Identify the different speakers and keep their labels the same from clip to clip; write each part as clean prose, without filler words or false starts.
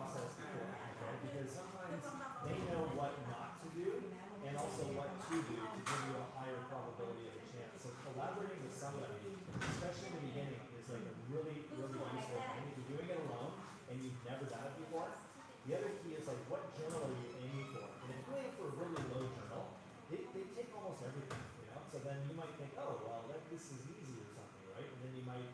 Speaker 1: process beforehand, right? Because sometimes they know what not to do and also what to do to give you a higher probability of a chance. So collaborating with somebody, especially in the beginning, is like a really, really useful thing. If you're doing it alone and you've never done it before, the other key is like, what journal are you aiming for? And if you're aiming for a really low journal, they take almost everything, you know? So then you might think, oh, well, this is easy or something, right? And then you might,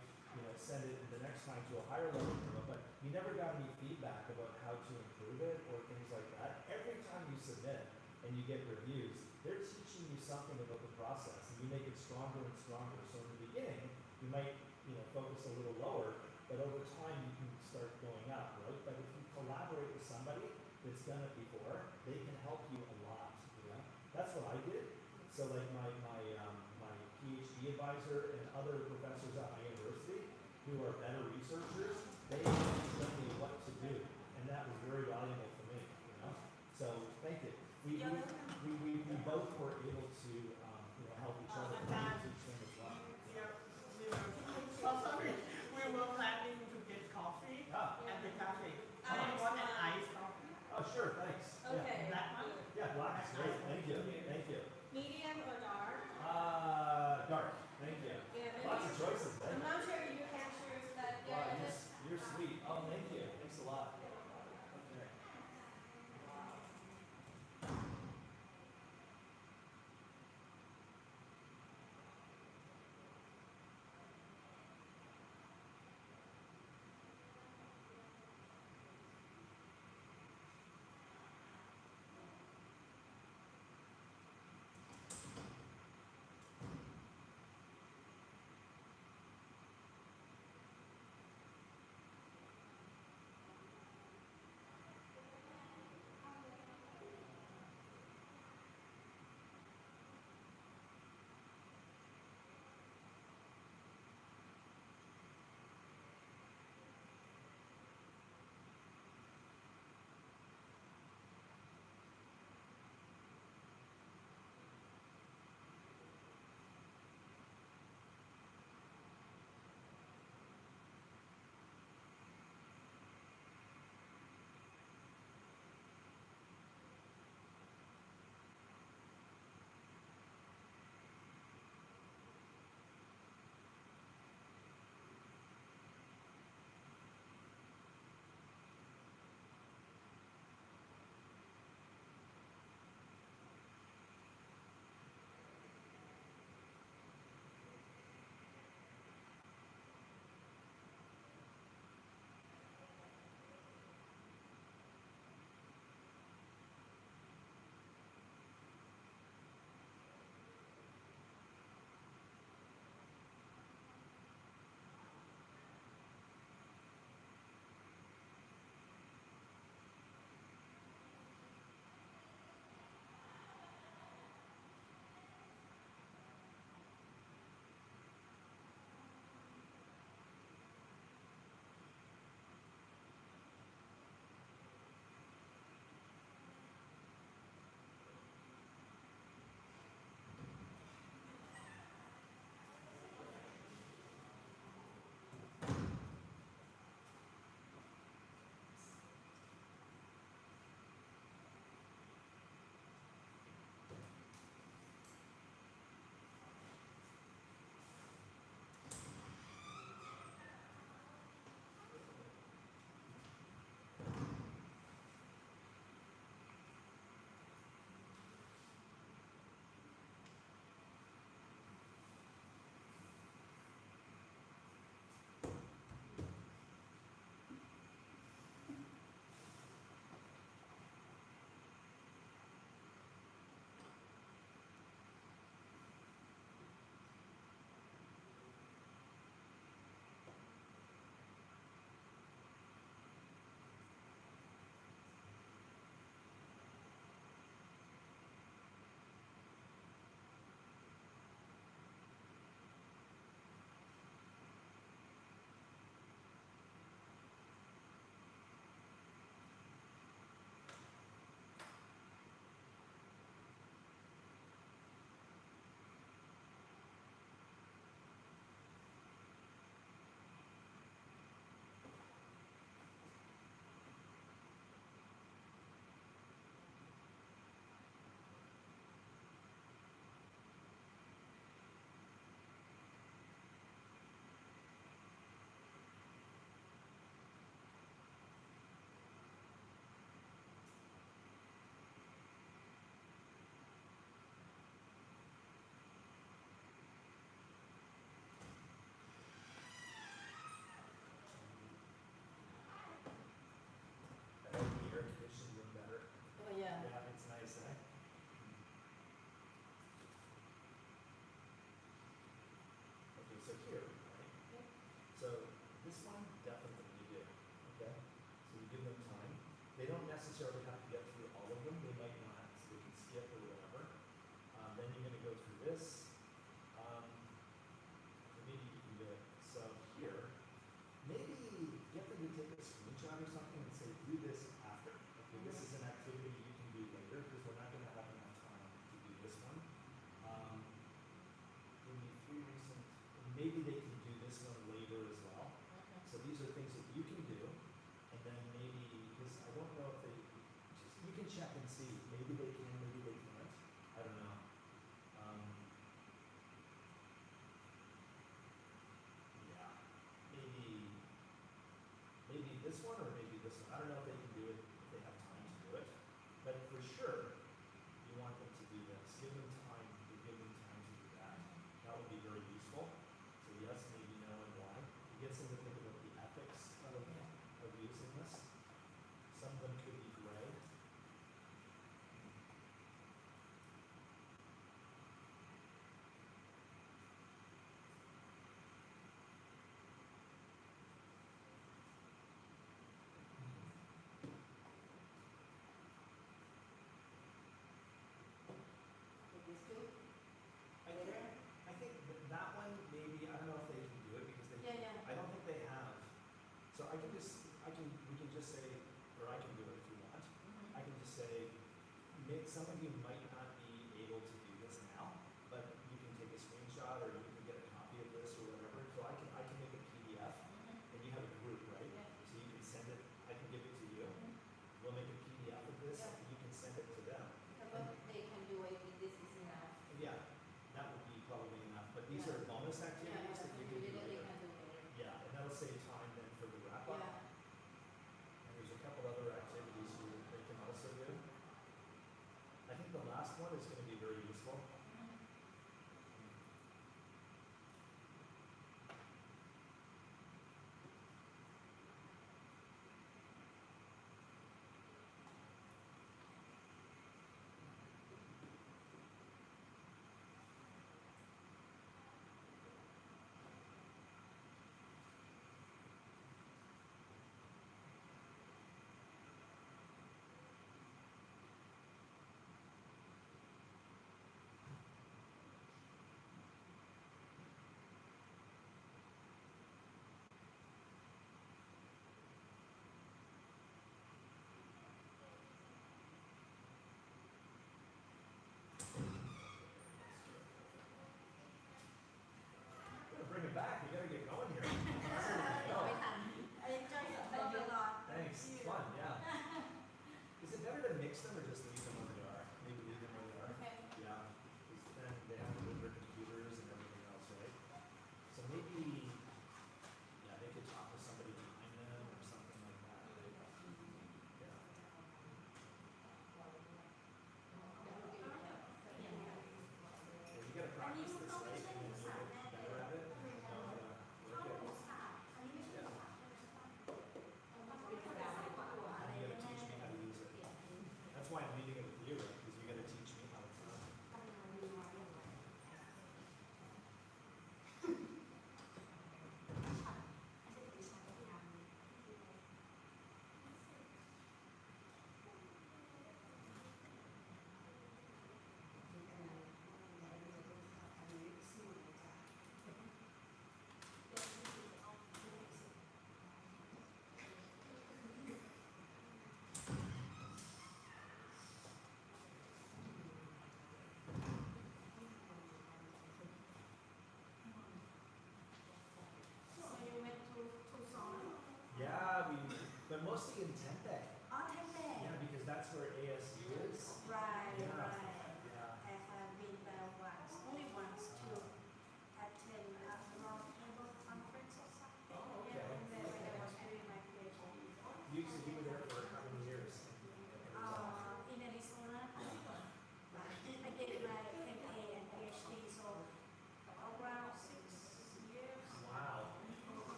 Speaker 1: send it the next time to a higher level journal, but you never got any feedback about how to improve it or things like that. Every time you submit and you get reviews, they're teaching you something about the process, and you make it stronger and stronger. So in the beginning, you might, focus a little lower, but over time you can start going up, right? But if you collaborate with somebody that's done it before, they can help you a lot, That's what I did. So like my PhD advisor and other professors at my university who are better researchers, they tell me what to do. And that was very valuable for me, So thank you. We both were able to help each other and teach them as well.
Speaker 2: Oh, sorry. We were planning to get coffee at the cafe. Do you want an iced coffee?
Speaker 1: Oh, sure, thanks.
Speaker 3: Okay.
Speaker 1: Yeah.
Speaker 2: Black one?
Speaker 1: Yeah, black is great. Thank you. Thank you.
Speaker 3: Medium or dark?
Speaker 1: Dark. Thank you.
Speaker 3: Yeah,
Speaker 1: Lots of choices.
Speaker 3: I'm not sure you can choose that.
Speaker 1: Wow,
Speaker 3: Yeah,
Speaker 1: you're sweet. Oh, thank you. Thanks a lot. Okay.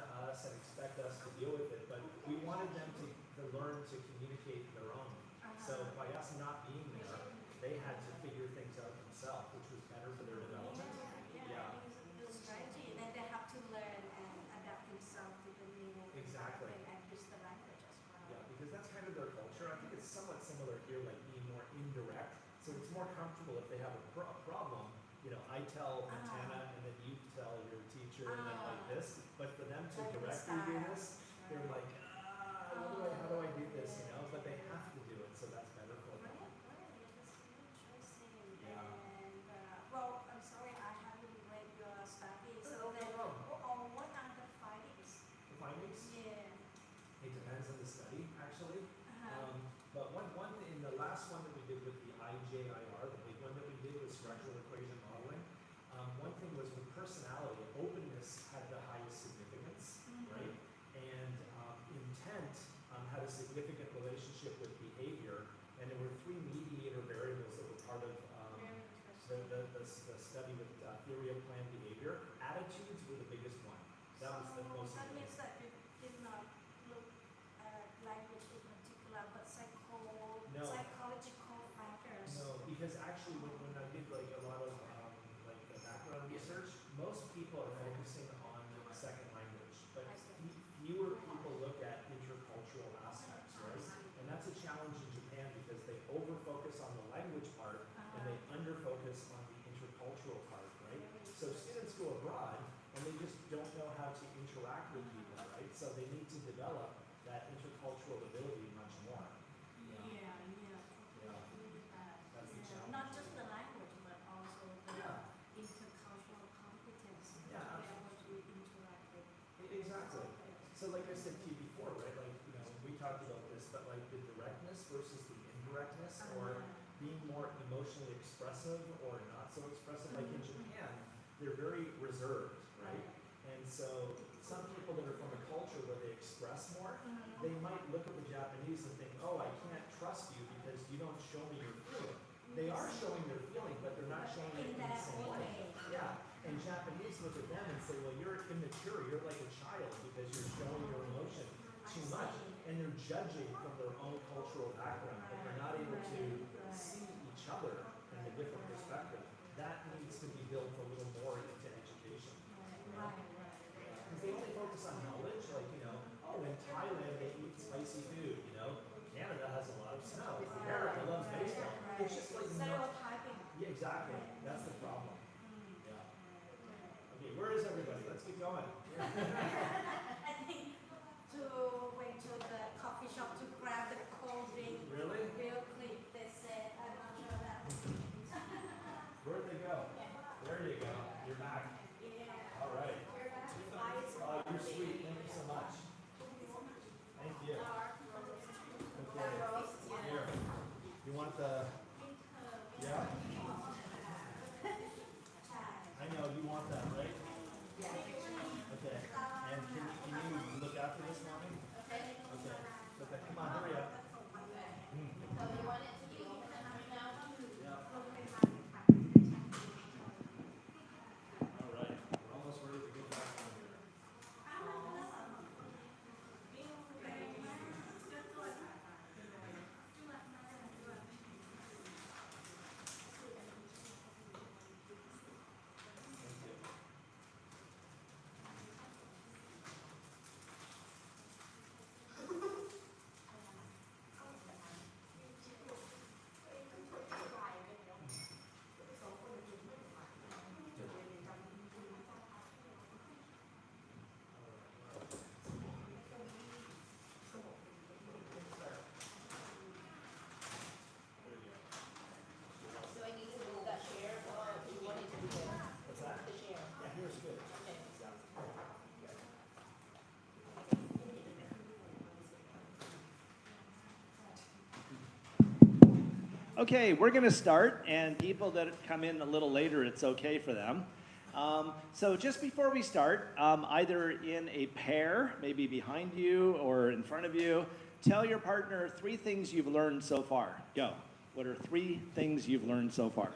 Speaker 1: to us and expect us to deal with it, but we wanted them to learn to communicate their own. So by us not being there, they had to figure things out themselves, which was better for their development. Yeah.
Speaker 3: It's strategy. Then they have to learn and adapt themselves to the new
Speaker 1: Exactly.
Speaker 3: environment and use the language as well.
Speaker 1: Yeah, because that's kind of their culture. I think it's somewhat similar here, like being more indirect. So it's more comfortable if they have a problem. You know, I tell Montana, and then you tell your teacher, and then like this. But for them to
Speaker 3: Like the
Speaker 1: directly do
Speaker 3: style.
Speaker 1: this, they're like, how do I do this? You know, but they have to do it, so that's better for them. Yeah.
Speaker 3: And well, I'm sorry, I haven't read your study. So
Speaker 1: No
Speaker 3: then,
Speaker 1: problem.
Speaker 3: what are the findings?
Speaker 1: The findings?
Speaker 3: Yeah.
Speaker 1: It depends on the study, actually.
Speaker 3: Uh-huh.
Speaker 1: But one in the last one that we did with the IJIR, the big one that we did was structural equation modeling. One thing was with personality, openness had the highest significance, right? And intent had a significant relationship with behavior, and there were 3 mediator variables that were part of the study with theory of planned behavior. Attitudes were the biggest one. That was the most
Speaker 3: That means
Speaker 1: significant.
Speaker 3: that you did not look at language in particular, but
Speaker 1: No.
Speaker 3: psychological factors.
Speaker 1: No, because actually when I did like a lot of like the background research, most people are focusing on the second language, but
Speaker 3: I see.
Speaker 1: fewer people look at intercultural aspects, right? And that's a challenge in Japan because they over-focus on the language part and they under-focus on the intercultural part, right? So students go abroad and they just don't know how to interact with people, right? So they need to develop that intercultural ability much more.
Speaker 3: Yeah.
Speaker 1: Yeah. That's the challenge.
Speaker 3: Not just the language, but also the
Speaker 1: Yeah.
Speaker 3: intercultural competence.
Speaker 1: Yeah,
Speaker 3: To be able to interact with.
Speaker 1: Exactly. So like I said to you before, right, like, you know, we talked about this, but like the directness versus the indirectness, or being more emotionally expressive or not so expressive. Like in Japan, they're very reserved, right? And so some people that are from a culture where they express more, they might look at the Japanese and think, oh, I can't trust you because you don't show me your feeling. They are showing their feeling, but they're not showing it in the same way. Yeah. And Japanese look at them and say, well, you're immature, you're like a child because you're showing your emotion too much. And they're judging from their own cultural background, but they're not able to see each other in a different perspective. That needs to be built a little more into education. Because they only focus on knowledge, like, you know, oh, in Thailand they eat spicy food, you know, Canada has a lot of snow, America loves baseball. It's just like,
Speaker 3: Stereotyping.
Speaker 1: yeah, exactly, that's the problem. Yeah. Okay, where is everybody? Let's get going.
Speaker 3: I think to went to the coffee shop to grab the cold drink
Speaker 1: Really?
Speaker 3: real quick. They said, I'm not sure that.
Speaker 1: Where'd they go? There you go, you're back.
Speaker 3: Yeah.
Speaker 1: All right.
Speaker 3: Ice.
Speaker 1: Oh, you're sweet, thank you so much. Thank you. Okay, here. You want the, yeah? I know, you want that, right? Okay, and can you look after this morning? Okay. Okay, come on, hurry up. Yeah. All right, we're almost ready to get back on here. Thank you. There you go. What's that? Yeah, here's good. Okay, we're going to start, and people that come in a little later, it's okay for them. So just before we start, either in a pair, maybe behind you or in front of you, tell your partner 3 things you've learned so far. Go. What are 3 things you've learned so far?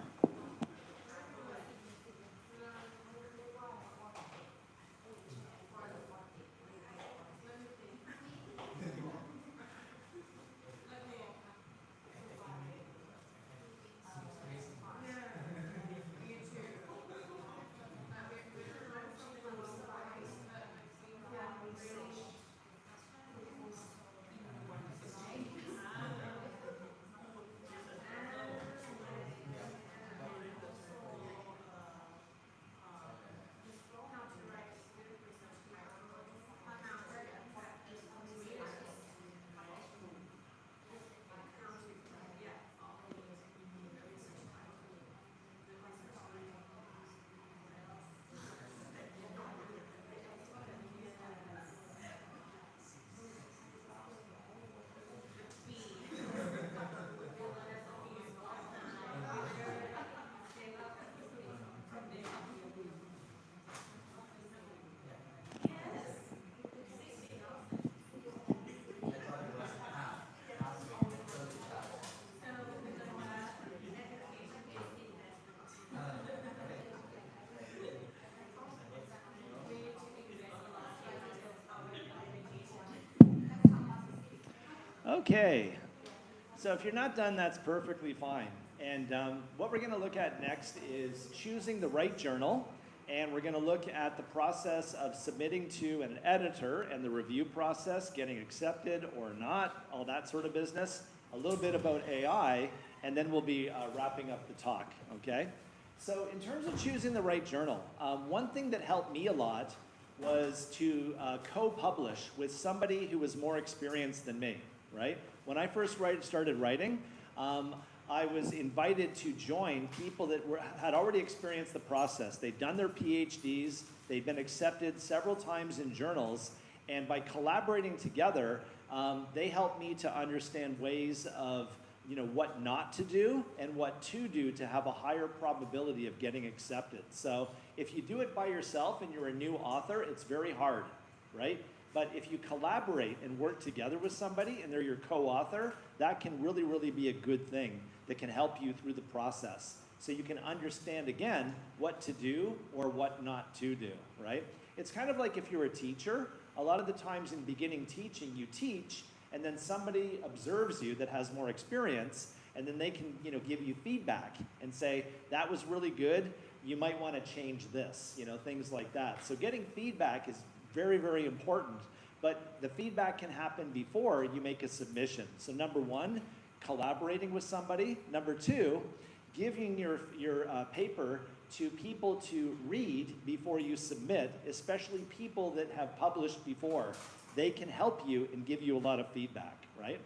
Speaker 4: Okay, so if you're not done, that's perfectly fine. And what we're going to look at next is choosing the right journal. And we're going to look at the process of submitting to an editor and the review process, getting accepted or not, all that sort of business. A little bit about AI, and then we'll be wrapping up the talk, okay? So in terms of choosing the right journal, one thing that helped me a lot was to co-publish with somebody who was more experienced than me, right? When I first started writing, I was invited to join people that had already experienced the process. They'd done their PhDs, they'd been accepted several times in journals, and by collaborating together, they helped me to understand ways of what not to do and what to do to have a higher probability of getting accepted. So if you do it by yourself and you're a new author, it's very hard, right? But if you collaborate and work together with somebody and they're your co-author, that can really, really be a good thing that can help you through the process. So you can understand, again, what to do or what not to do, right? It's kind of like if you're a teacher, a lot of the times in beginning teaching, you teach, and then somebody observes you that has more experience, and then they can give you feedback and say, that was really good, you might want to change this, things like that. So getting feedback is very, very important, but the feedback can happen before you make a submission. So number one, collaborating with somebody. Number two, giving your paper to people to read before you submit, especially people that have published before. They can help you and give you a lot of feedback, right?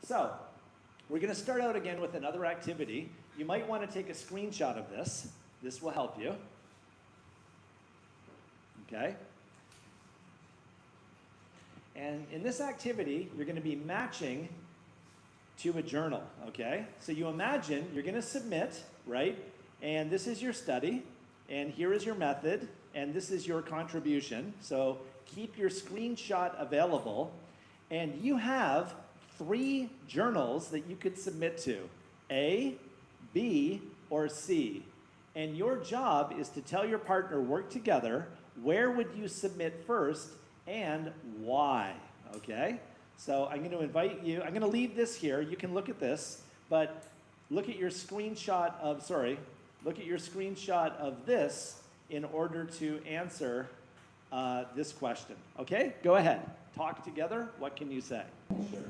Speaker 4: So we're going to start out again with another activity. You might want to take a screenshot of this. This will help you. Okay? And in this activity, you're going to be matching to a journal, okay? So you imagine you're going to submit, right? And this is your study, and here is your method, and this is your contribution. So keep your screenshot available, and you have 3 journals that you could submit to, A, B, or C. And your job is to tell your partner, work together, where would you submit first and why, okay? So I'm going to invite you, I'm going to leave this here, you can look at this, but look at your screenshot of this in order to answer this question. Okay, go ahead. Talk together. What can you say?
Speaker 1: Sure.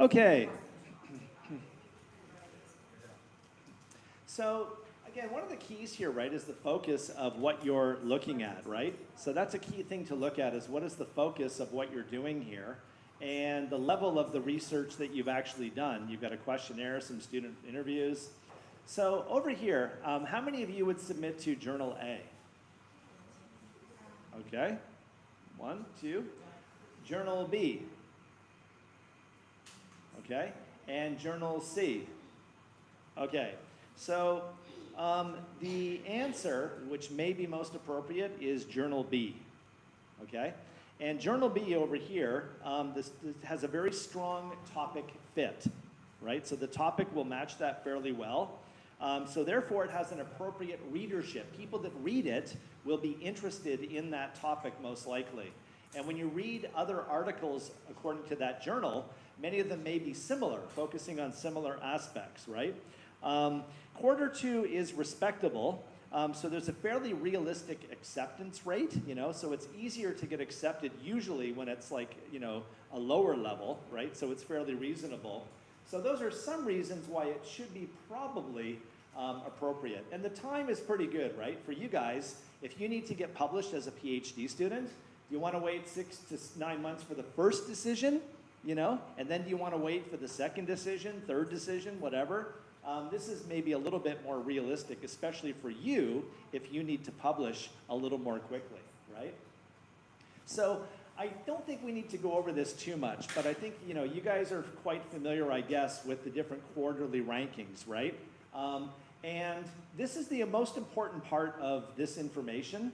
Speaker 4: Okay. So again, one of the keys here, right, is the focus of what you're looking at, right? So that's a key thing to look at, is what is the focus of what you're doing here and the level of the research that you've actually done. You've got a questionnaire, some student interviews. So over here, how many of you would submit to Journal A? Okay, 1, 2. Journal B. Okay, and Journal C. Okay, so the answer, which may be most appropriate, is Journal B. Okay, and Journal B over here, this has a very strong topic fit, right? So the topic will match that fairly well. So therefore, it has an appropriate readership. People that read it will be interested in that topic most likely. And when you read other articles according to that journal, many of them may be similar, focusing on similar aspects, right? Quarter 2 is respectable. So there's a fairly realistic acceptance rate, you know, so it's easier to get accepted usually when it's like, you know, a lower level, right? So it's fairly reasonable. So those are some reasons why it should be probably appropriate. And the time is pretty good, right? For you guys, if you need to get published as a PhD student, you want to wait 6 to 9 months for the first decision, you know, and then do you want to wait for the second decision, third decision, whatever? This is maybe a little bit more realistic, especially for you if you need to publish a little more quickly, right? So I don't think we need to go over this too much, but I think, you know, you guys are quite familiar, I guess, with the different quarterly rankings, right? And this is the most important part of this information.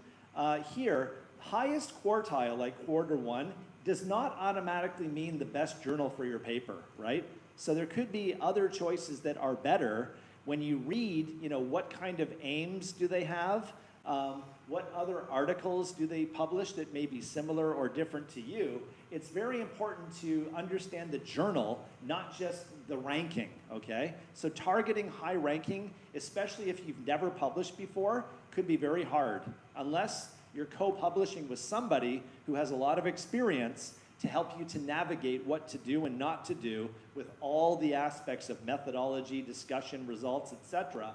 Speaker 4: Here, highest quartile, like quarter 1, does not automatically mean the best journal for your paper, right? So there could be other choices that are better when you read, you know, what kind of aims do they have? What other articles do they publish that may be similar or different to you? It's very important to understand the journal, not just the ranking, okay? So targeting high ranking, especially if you've never published before, could be very hard, unless you're co-publishing with somebody who has a lot of experience to help you to navigate what to do and not to do with all the aspects of methodology, discussion, results, etc.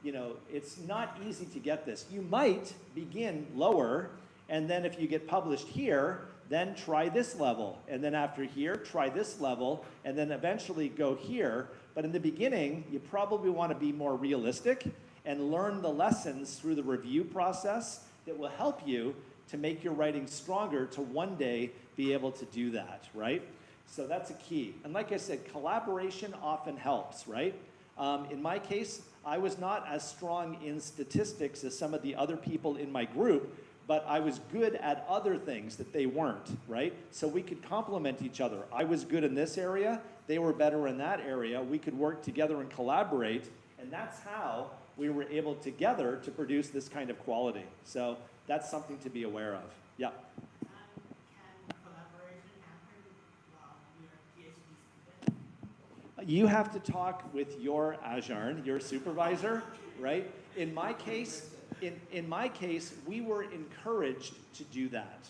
Speaker 4: You know, it's not easy to get this. You might begin lower, and then if you get published here, then try this level. And then after here, try this level, and then eventually go here. But in the beginning, you probably want to be more realistic and learn the lessons through the review process that will help you to make your writing stronger to one day be able to do that, right? So that's a key. And like I said, collaboration often helps, right? In my case, I was not as strong in statistics as some of the other people in my group, but I was good at other things that they weren't, right? So we could complement each other. I was good in this area, they were better in that area. We could work together and collaborate, and that's how we were able together to produce this kind of quality. So that's something to be aware of. Yeah.
Speaker 2: Can collaboration happen while you're a PhD student?
Speaker 4: You have to talk with your Ajarn, your supervisor, right? In my case, we were encouraged to do that,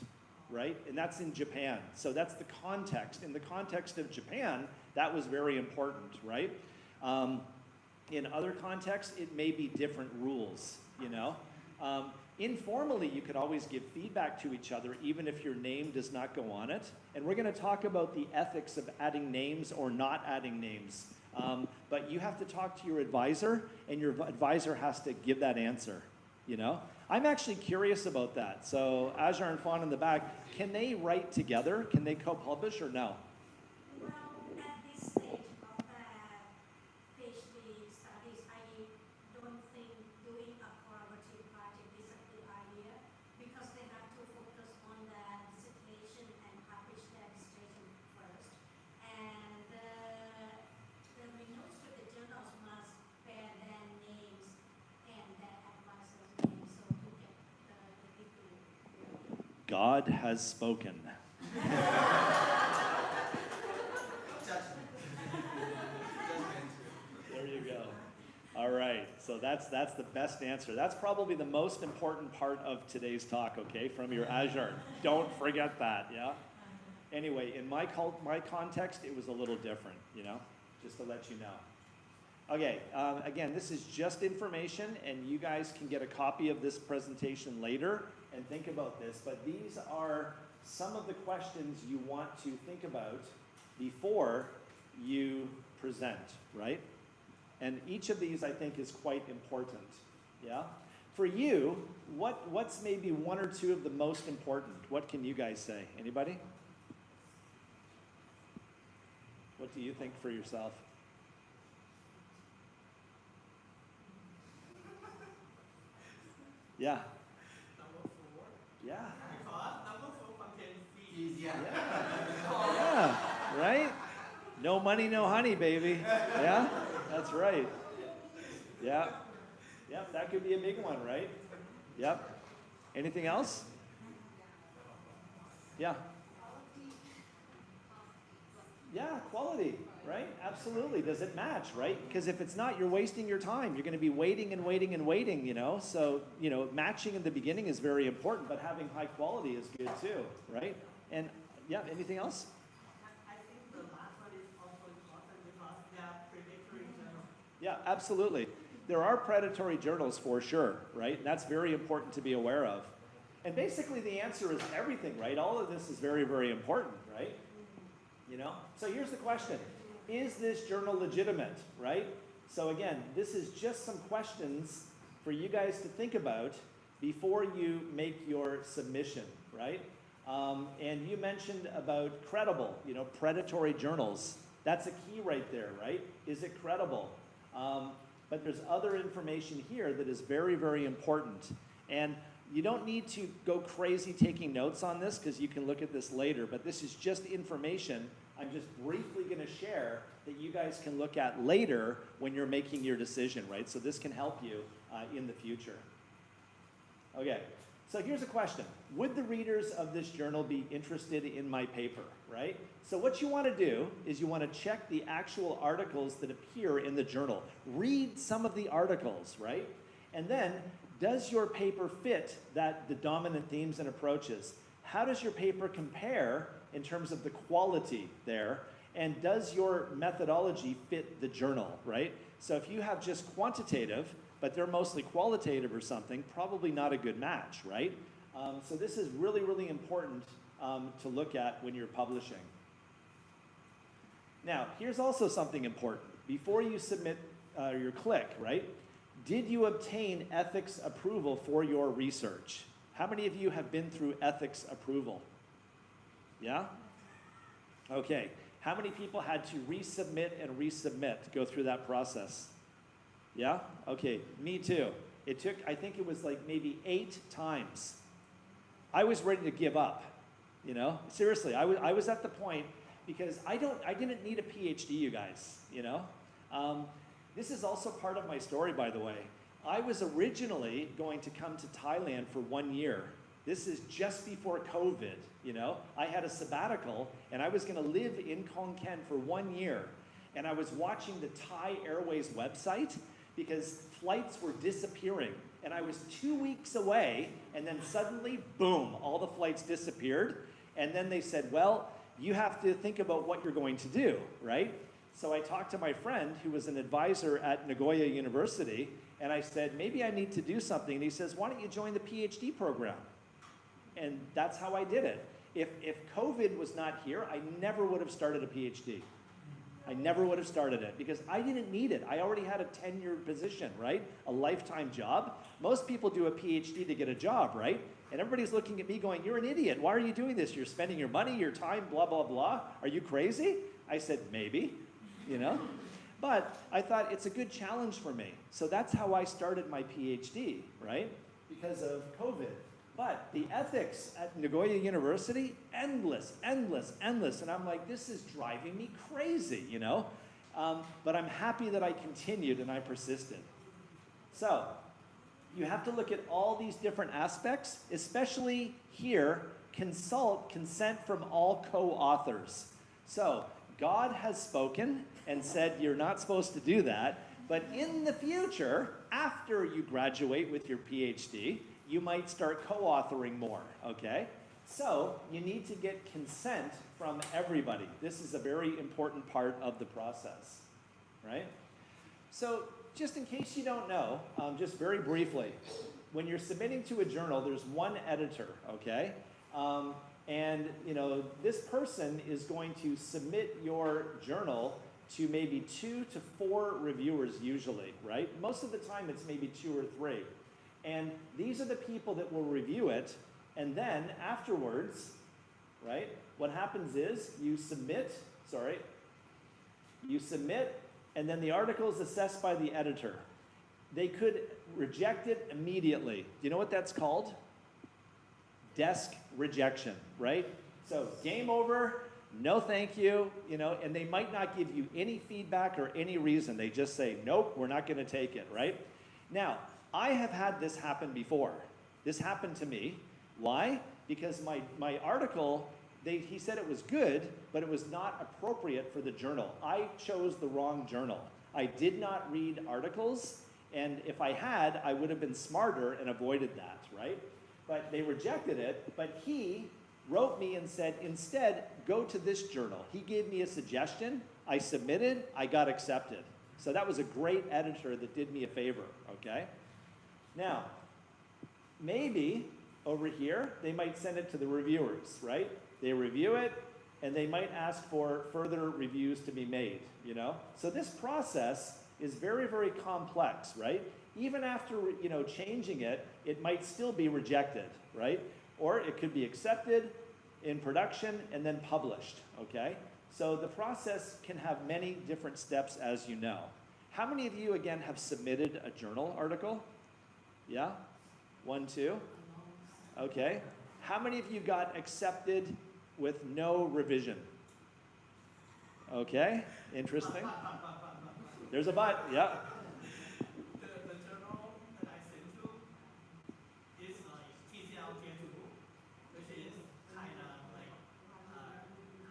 Speaker 4: right? And that's in Japan. So that's the context. In the context of Japan, that was very important, right? In other contexts, it may be different rules, you know? Informally, you could always give feedback to each other, even if your name does not go on it. And we're going to talk about the ethics of adding names or not adding names. But you have to talk to your advisor, and your advisor has to give that answer, you know? I'm actually curious about that. So Ajar and Fawn in the back, can they write together? Can they co-publish or no?
Speaker 3: Well, at this stage of PhD studies, I don't think doing a collaborative project is a good idea because they have to focus on the dissertation and publish their dissertation first. And the manuscript, the journals must bear their names and their advisors' names so to get the people.
Speaker 4: God has spoken. There you go. All right, so that's the best answer. That's probably the most important part of today's talk, okay, from your Ajar. Don't forget that, yeah? Anyway, in my context, it was a little different, you know, just to let you know. Okay, again, this is just information, and you guys can get a copy of this presentation later and think about this, but these are some of the questions you want to think about before you present, right? And each of these, I think, is quite important, yeah? For you, what's maybe one or two of the most important? What can you guys say? Anybody? What do you think for yourself? Yeah.
Speaker 2: Number 4.
Speaker 4: Yeah.
Speaker 2: Because number 4 contains fees.
Speaker 4: Yeah. Yeah. Right? No money, no honey, baby. Yeah? That's right. Yeah. Yep, that could be a big one, right? Yep. Anything else? Yeah. Yeah, quality, right? Absolutely. Does it match, right? Because if it's not, you're wasting your time. You're going to be waiting and waiting and waiting, you know? So, you know, matching in the beginning is very important, but having high quality is good too, right? And, yeah, anything else?
Speaker 2: I think the last one is also important because they are predatory journals.
Speaker 4: Yeah, absolutely. There are predatory journals for sure, right? And that's very important to be aware of. And basically the answer is everything, right? All of this is very, very important, right? You know? So here's the question. Is this journal legitimate, right? So again, this is just some questions for you guys to think about before you make your submission, right? And you mentioned about credible, you know, predatory journals. That's a key right there, right? Is it credible? But there's other information here that is very, very important. And you don't need to go crazy taking notes on this because you can look at this later, but this is just information I'm just briefly going to share that you guys can look at later when you're making your decision, right? So this can help you in the future. Okay, so here's a question. Would the readers of this journal be interested in my paper, right? So what you want to do is you want to check the actual articles that appear in the journal. Read some of the articles, right? And then, does your paper fit the dominant themes and approaches? How does your paper compare in terms of the quality there? And does your methodology fit the journal, right? So if you have just quantitative, but they're mostly qualitative or something, probably not a good match, right? So this is really, really important to look at when you're publishing. Now, here's also something important. Before you submit your click, right? Did you obtain ethics approval for your research? How many of you have been through ethics approval? Yeah? Okay. How many people had to resubmit and resubmit, go through that process? Yeah? Okay, me too. It took, I think it was like maybe 8 times. I was ready to give up, you know? Seriously, I was at the point because I didn't need a PhD, you guys, you know? This is also part of my story, by the way. I was originally going to come to Thailand for 1 year. This is just before COVID, you know? I had a sabbatical, and I was going to live in Khon Kaen for 1 year. And I was watching the Thai Airways website because flights were disappearing. And I was 2 weeks away, and then suddenly, boom, all the flights disappeared. And then they said, well, you have to think about what you're going to do, right? So I talked to my friend who was an advisor at Nagoya University, and I said, maybe I need to do something. And he says, why don't you join the PhD program? And that's how I did it. If COVID was not here, I never would have started a PhD. I never would have started it because I didn't need it. I already had a tenured position, right? A lifetime job. Most people do a PhD to get a job, right? And everybody's looking at me going, you're an idiot. Why are you doing this? You're spending your money, your time, blah, blah, blah. Are you crazy? I said, maybe, you know? But I thought it's a good challenge for me. So that's how I started my PhD, right? Because of COVID. But the ethics at Nagoya University, endless, endless, endless. And I'm like, this is driving me crazy, you know? But I'm happy that I continued and I persisted. So you have to look at all these different aspects, especially here, consent from all co-authors. So God has spoken and said you're not supposed to do that. But in the future, after you graduate with your PhD, you might start co-authoring more, okay? So you need to get consent from everybody. This is a very important part of the process, right? So just in case you don't know, just very briefly, when you're submitting to a journal, there's one editor, okay? And this person is going to submit your journal to maybe 2 to 4 reviewers usually, right? Most of the time it's maybe 2 or 3. And these are the people that will review it, and then afterwards, right, what happens is you submit, and then the article is assessed by the editor. They could reject it immediately. Do you know what that's called? Desk rejection, right? So game over, no thank you, and they might not give you any feedback or any reason. They just say, nope, we're not going to take it, right? Now, I have had this happen before. This happened to me. Why? Because my article, he said it was good, but it was not appropriate for the journal. I chose the wrong journal. I did not read articles, and if I had, I would have been smarter and avoided that, right? But they rejected it, but he wrote me and said, instead, go to this journal. He gave me a suggestion. I submitted. I got accepted. So that was a great editor that did me a favor, okay? Now, maybe over here, they might send it to the reviewers, right? They review it, and they might ask for further reviews to be made, So this process is very, very complex, right? Even after, changing it, it might still be rejected, right? Or it could be accepted in production and then published, okay? So the process can have many different steps, as you know. How many of you, again, have submitted a journal article? Yeah? 1, 2? Okay. How many of you got accepted with no revision? Okay, interesting. There's a but, yeah.
Speaker 2: The journal that I sent to is like TCL-J2, which is kind of like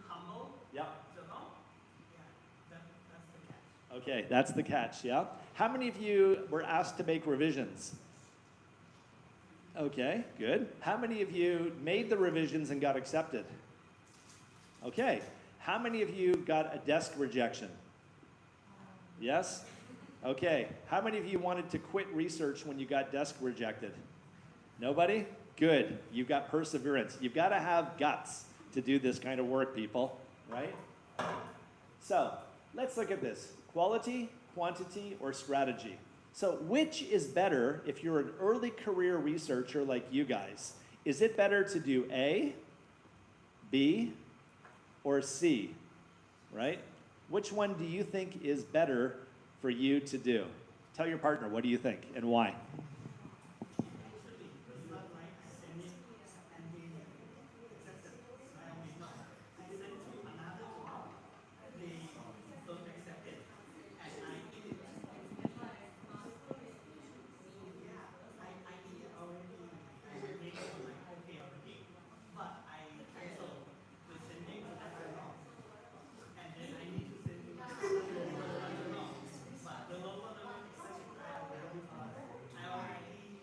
Speaker 2: humble
Speaker 4: Yeah.
Speaker 2: journal. Yeah, that's the catch.
Speaker 4: Okay, that's the catch, yeah? How many of you were asked to make revisions? Okay, good. How many of you made the revisions and got accepted? Okay. How many of you got a desk rejection? Yes? Okay. How many of you wanted to quit research when you got desk rejected? Nobody? Good. You've got perseverance. You've got to have guts to do this kind of work, people, right? So, let's look at this. Quality, quantity, or strategy? So which is better if you're an early career researcher like you guys? Is it better to do A, B, or C, right? Which one do you think is better for you to do? Tell your partner, what do you think and why?
Speaker 2: Actually, it's not like I send it and they accepted. I sent to another job, they don't accept it, and I did it. I did it already. I made it like okay already, but I canceled the sending to that journal, and then I need to send it to another journal. But the local don't accept it because I already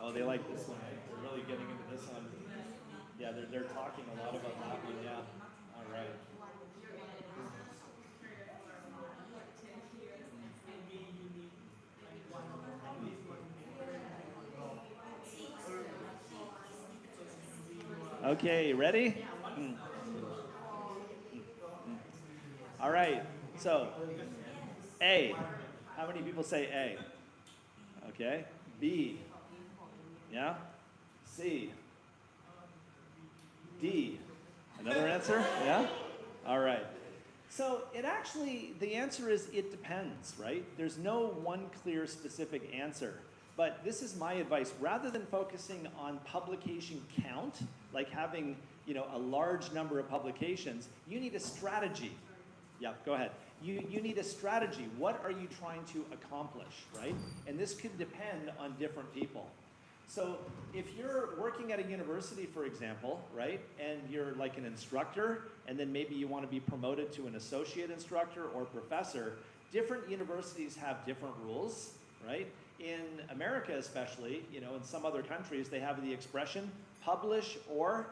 Speaker 4: Oh, they like this one. They're really getting into this one. Yeah, they're talking a lot about that one, yeah. All right. Okay, ready? All right, so A. How many people say A? Okay. B. Yeah? C. D. Another answer? Yeah? All right. So it actually, the answer is it depends, right? There's no one clear specific answer. But this is my advice. Rather than focusing on publication count, like having, you know, a large number of publications, you need a strategy. Yeah, go ahead. You need a strategy. What are you trying to accomplish, right? And this could depend on different people. So if you're working at a university, for example, right, and you're like an instructor, and then maybe you want to be promoted to an associate instructor or professor, different universities have different rules, right? In America especially, you know, in some other countries, they have the expression, publish or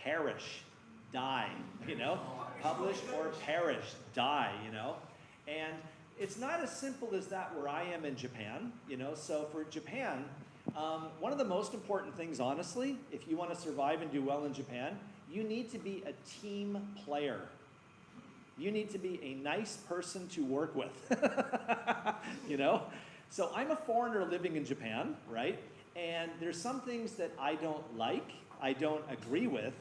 Speaker 4: perish, die, you know? Publish or perish, die, you know? And it's not as simple as that where I am in Japan, you know? So for Japan, one of the most important things, honestly, if you want to survive and do well in Japan, you need to be a team player. You need to be a nice person to work with, you know? So I'm a foreigner living in Japan, right? And there's some things that I don't like, I don't agree with,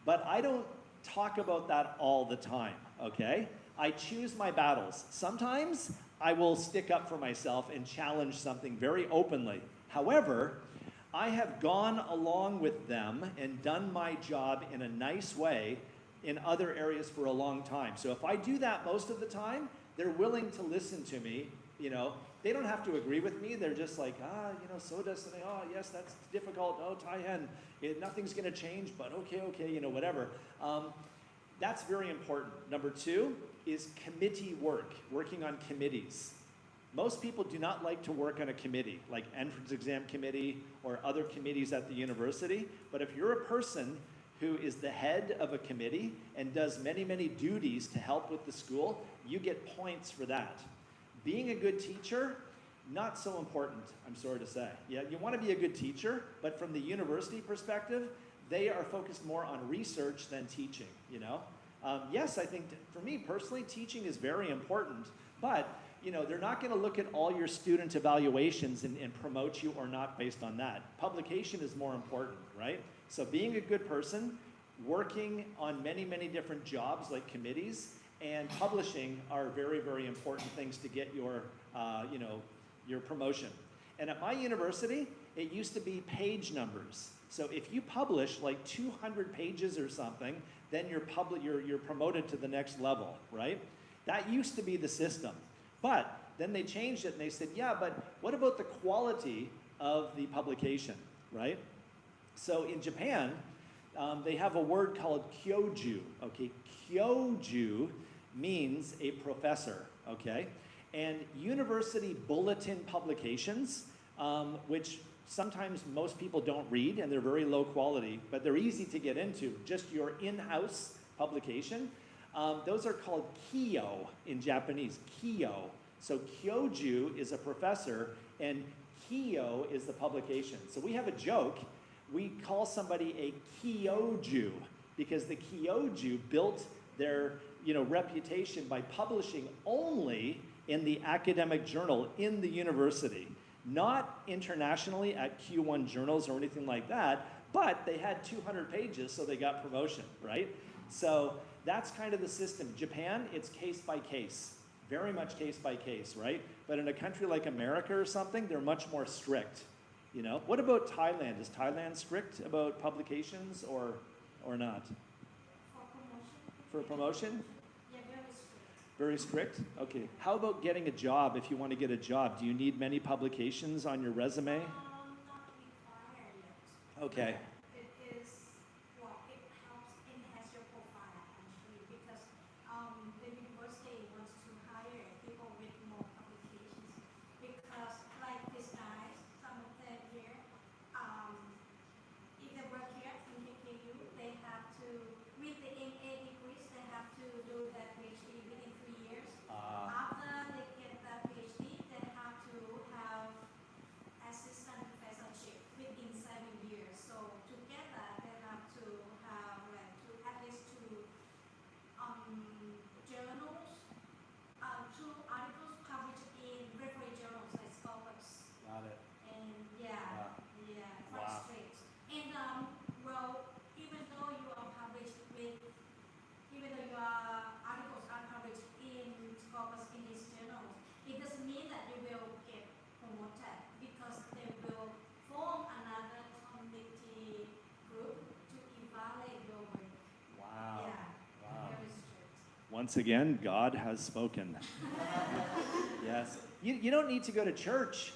Speaker 4: but I don't talk about that all the time, okay? I choose my battles. Sometimes I will stick up for myself and challenge something very openly. However, I have gone along with them and done my job in a nice way in other areas for a long time. So if I do that most of the time, they're willing to listen to me, you know. They don't have to agree with me. They're just like, you know, so does something. Oh, yes, that's difficult. Oh, Taihen, nothing's going to change, but okay, you know, whatever. That's very important. Number 2 is committee work, working on committees. Most people do not like to work on a committee, like entrance exam committee or other committees at the university. But if you're a person who is the head of a committee and does many, many duties to help with the school, you get points for that. Being a good teacher, not so important, I'm sorry to say. Yeah, you want to be a good teacher, but from the university perspective, they are focused more on research than teaching, you know? Yes, I think for me personally, teaching is very important, but you know, they're not going to look at all your student evaluations and promote you or not based on that. Publication is more important, right? So being a good person, working on many, many different jobs like committees, and publishing are very, very important things to get your, you know, your promotion. And at my university, it used to be page numbers. So if you publish like 200 pages or something, then you're promoted to the next level, right? That used to be the system. But then they changed it and they said, yeah, but what about the quality of the publication, right? So in Japan, they have a word called kyoju, okay? Kyoju means a professor, okay? And university bulletin publications, which sometimes most people don't read and they're very low quality, but they're easy to get into, just your in-house publication, those are called kiyo in Japanese, kiyo. So kyoju is a professor and kiyo is the publication. So we have a joke, we call somebody a kyoju because the kyoju built their reputation by publishing only in the academic journal in the university, not internationally at Q1 journals or anything like that, but they had 200 pages, so they got promotion, right? So that's kind of the system. Japan, it's case by case, very much case by case, right? But in a country like America or something, they're much more strict, you know? What about Thailand? Is Thailand strict about publications or not? For promotion?
Speaker 3: Yeah, very strict.
Speaker 4: Very strict? Okay. How about getting a job if you want to get a job? Do you need many publications on your resume?
Speaker 3: Not required yet.
Speaker 4: Okay.
Speaker 3: It is, well, it helps enhance your profile actually because the university wants to hire people with more publications because like these guys, some of them here, if they work here in KKU, they have to, with the MA degrees, they have to do that PhD within 3 years. After they get that PhD, they have to have assistant professorship within 7 years. So
Speaker 4: Once again, God has spoken. Yes. You don't need to go to church.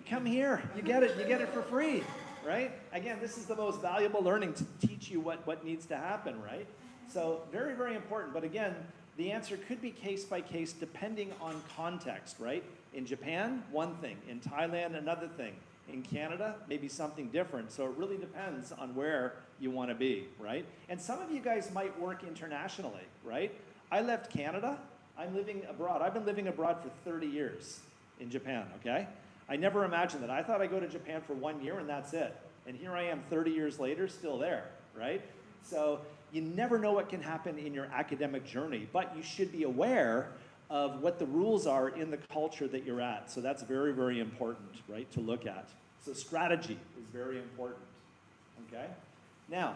Speaker 4: Come here. You get it. You get it for free, right? Again, this is the most valuable learning to teach you what needs to happen, right? So very, very important. But again, the answer could be case by case depending on context, right? In Japan, one thing. In Thailand, another thing. In Canada, maybe something different. So it really depends on where you want to be, right? And some of you guys might work internationally, right? I left Canada. I'm living abroad. I've been living abroad for 30 years in Japan, okay? I never imagined that. I thought I'd go to Japan for 1 year and that's it. And here I am 30 years later, still there, right? So you never know what can happen in your academic journey, but you should be aware of what the rules are in the culture that you're at. So that's very, very important, right, to look at. So strategy is very important, okay? Now,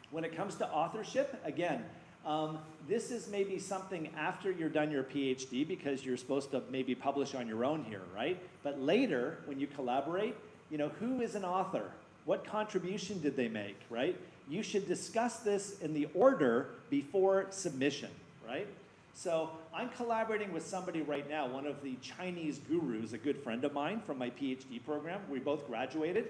Speaker 4: when it comes to authorship, again, this is maybe something after you're done your PhD because you're supposed to maybe publish on your own here, right? But later, when you collaborate, you know, who is an author? What contribution did they make, right? You should discuss this in the order before submission, right? So I'm collaborating with somebody right now, one of the Chinese gurus, a good friend of mine from my PhD program. We both graduated.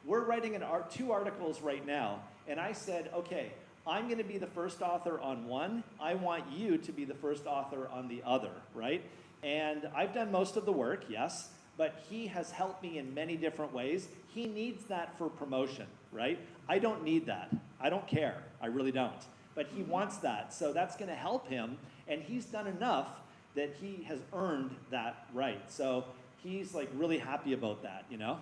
Speaker 4: We're writing two articles right now, and I said, okay, I'm going to be the first author on one. I want you to be the first author on the other, right? And I've done most of the work, yes, but he has helped me in many different ways. He needs that for promotion, right? I don't need that. I don't care. I really don't. But he wants that, so that's going to help him, and he's done enough that he has earned that right. So he's like really happy about that, you know?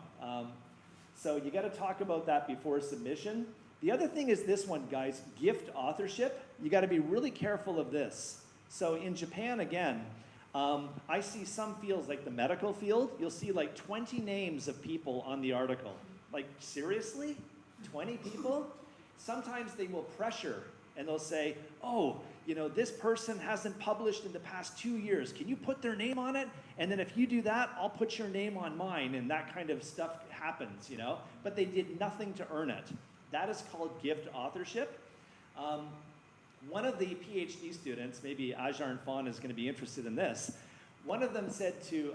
Speaker 4: So you got to talk about that before submission. The other thing is this one, guys, gift authorship. You got to be really careful of this. So in Japan, again, I see some fields, like the medical field, you'll see like 20 names of people on the article. Like, seriously? 20 people? Sometimes they will pressure and they'll say, oh, you know, this person hasn't published in the past 2 years. Can you put their name on it? And then if you do that, I'll put your name on mine, and that kind of stuff happens, you know? But they did nothing to earn it. That is called gift authorship. One of the PhD students, maybe Ajarn Fawn is going to be interested in this. One of them said to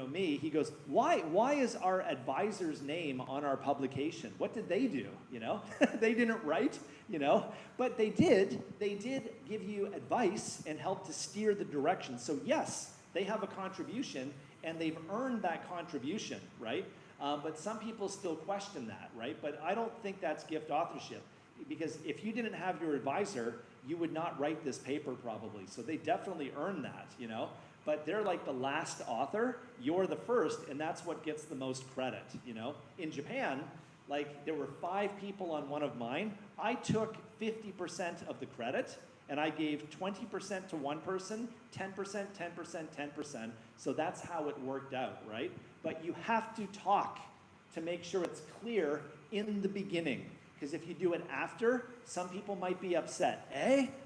Speaker 4: me, he goes, why is our advisor's name on our publication? What did they do? You know, they didn't write, you know, but they did give you advice and help to steer the direction. So yes, they have a contribution and they've earned that contribution, right? But some people still question that, right? But I don't think that's gift authorship, because if you didn't have your advisor, you would not write this paper probably. So they definitely earned that, you know? But they're like the last author, you're the first, and that's what gets the most credit, you know? In Japan, like there were 5 people on one of mine. I took 50% of the credit, and I gave 20% to one person, 10%, 10%, 10%. So that's how it worked out, right? But you have to talk to make sure it's clear in the beginning. Because if you do it after, some people might be upset.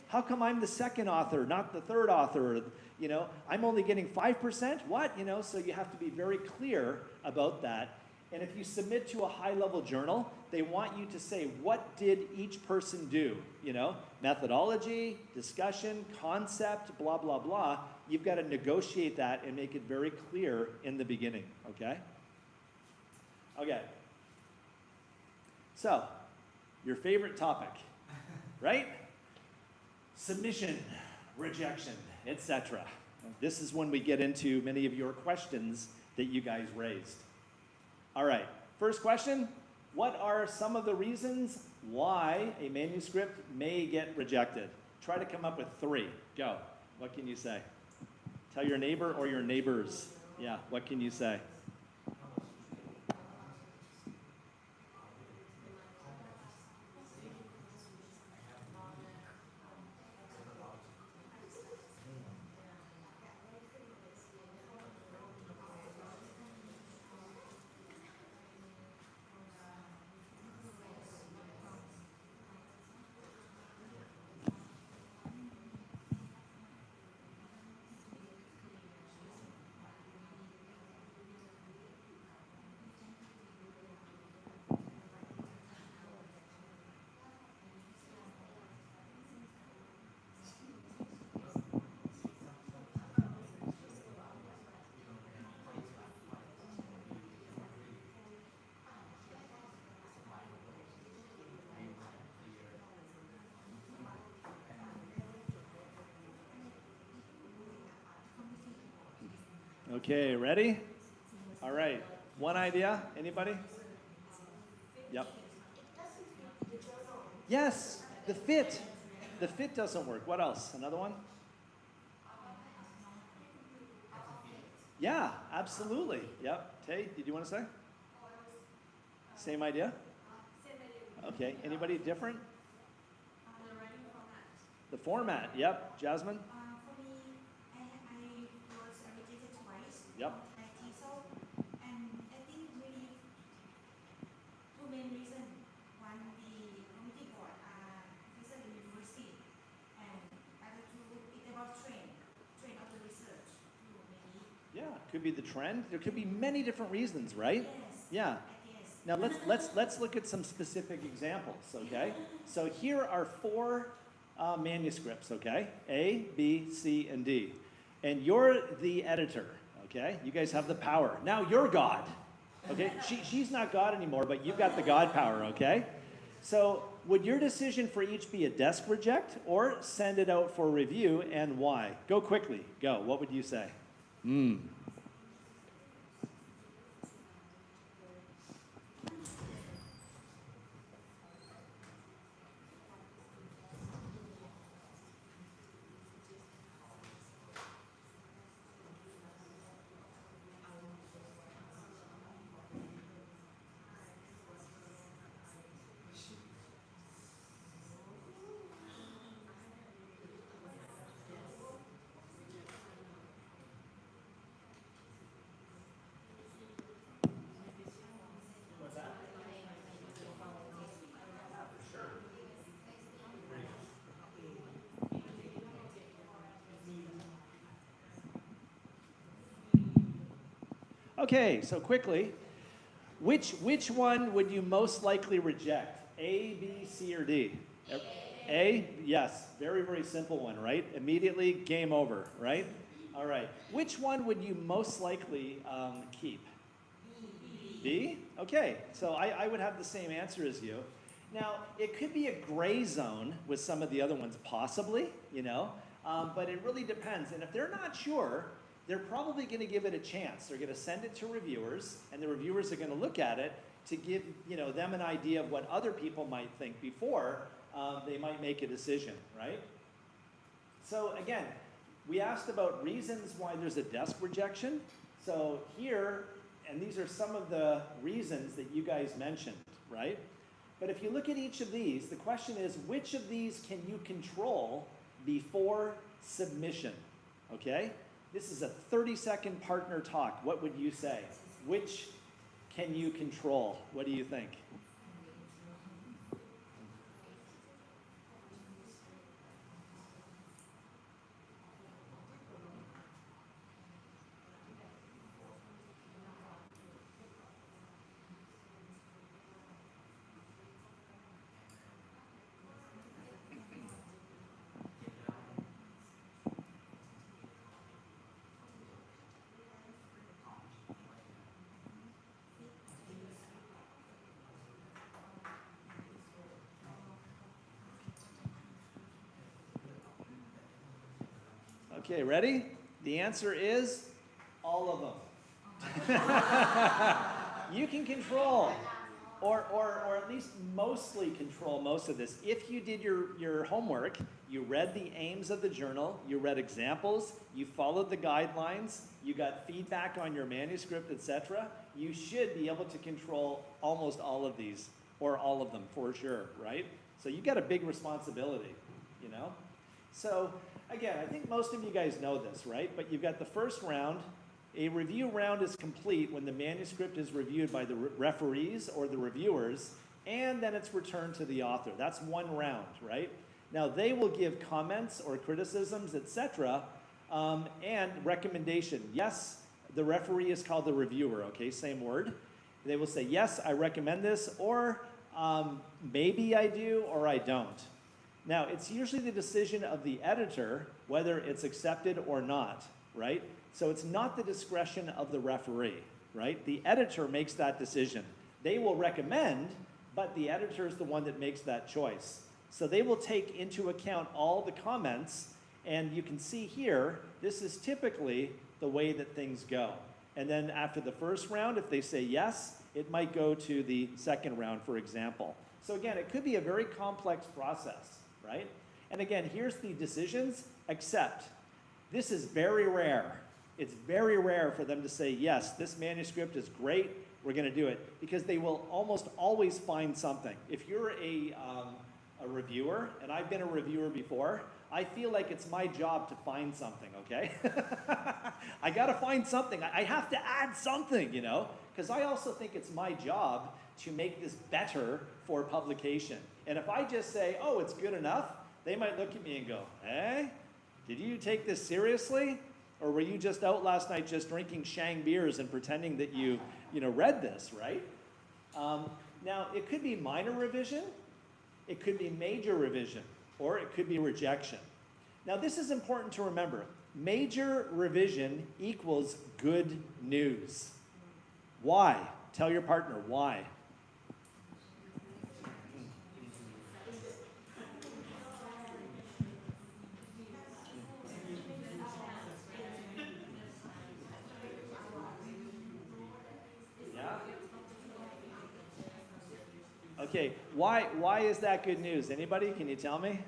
Speaker 4: How come I'm the second author, not the third author? You know, I'm only getting 5%? What? You know, so you have to be very clear about that. And if you submit to a high-level journal, they want you to say, what did each person do? You know, methodology, discussion, concept, blah, blah, blah. You've got to negotiate that and make it very clear in the beginning, okay? Okay. So, your favorite topic, right? Submission, rejection, etc. This is when we get into many of your questions that you guys raised. All right, first question, what are some of the reasons why a manuscript may get rejected? Try to come up with 3. Go. What can you say? Tell your neighbor or your neighbors. Yeah, what can you say? Okay, ready? All right. One idea? Anybody? Yep. Yes, the fit. The fit doesn't work. What else? Another one? Yeah, absolutely. Yep. Tay, did you want to say? Same idea? Okay. Anybody different? The format. Yep. Jasmine?
Speaker 5: For me, I was rejected twice.
Speaker 4: Yep.
Speaker 5: My TESOL, and I think really two main reasons. One, the committee board, professor in university, and other two, it's about trend of the research. Maybe.
Speaker 4: Yeah. Could be the trend. There could be many different reasons, right?
Speaker 5: Yes.
Speaker 4: Yeah.
Speaker 5: I guess.
Speaker 4: Now let's look at some specific examples, okay? So here are four manuscripts, okay? A, B, C, and D. And you're the editor, okay? You guys have the power. Now you're God, okay? She's not God anymore, but you've got the God power, okay? So would your decision for each be a desk reject or send it out for review, and why? Go quickly, go. What would you say?
Speaker 1: What's that? Sure.
Speaker 4: Okay, so quickly, which one would you most likely reject? A, B, C, or D? A? Yes, very, very simple one, right? Immediately, game over, right? All right. Which one would you most likely keep? B? Okay, so I would have the same answer as you. Now, it could be a gray zone with some of the other ones, possibly, you know, but it really depends. And if they're not sure, they're probably going to give it a chance. They're going to send it to reviewers, and the reviewers are going to look at it to give, you know, them an idea of what other people might think before they might make a decision, right? So again, we asked about reasons why there's a desk rejection. So here, and these are some of the reasons that you guys mentioned, right? But if you look at each of these, the question is, which of these can you control before submission, okay? This is a 30-second partner talk. What would you say? Which can you control? What do you think? Okay, ready? The answer is all of them. You can control, or at least mostly control most of this. If you did your homework, you read the aims of the journal, you read examples, you followed the guidelines, you got feedback on your manuscript, etc., you should be able to control almost all of these, or all of them for sure, right? So you got a big responsibility, you know? So again, I think most of you guys know this, right? But you've got the first round. A review round is complete when the manuscript is reviewed by the referees or the reviewers, and then it's returned to the author. That's one round, right? Now, they will give comments or criticisms, etc., and recommendation. Yes, the referee is called the reviewer, okay, same word. They will say, yes, I recommend this, or maybe I do, or I don't. Now, it's usually the decision of the editor whether it's accepted or not, right? So it's not the discretion of the referee, right? The editor makes that decision. They will recommend, but the editor is the one that makes that choice. So they will take into account all the comments, and you can see here, this is typically the way that things go. And then after the first round, if they say yes, it might go to the second round, for example. So again, it could be a very complex process, right? And again, here's the decisions, except this is very rare. It's very rare for them to say, yes, this manuscript is great, we're going to do it, because they will almost always find something. If you're a reviewer, and I've been a reviewer before, I feel like it's my job to find something, okay? I got to find something. I have to add something, you know, because I also think it's my job to make this better for publication. And if I just say, oh, it's good enough, they might look at me and go, eh? Did you take this seriously? Or were you just out last night just drinking Shang beers and pretending that you read this, right? Now, it could be minor revision, it could be major revision, or it could be rejection. Now, this is important to remember. Major revision equals good news. Why? Tell your partner why. Okay, why is that good news? Anybody? Can you tell me?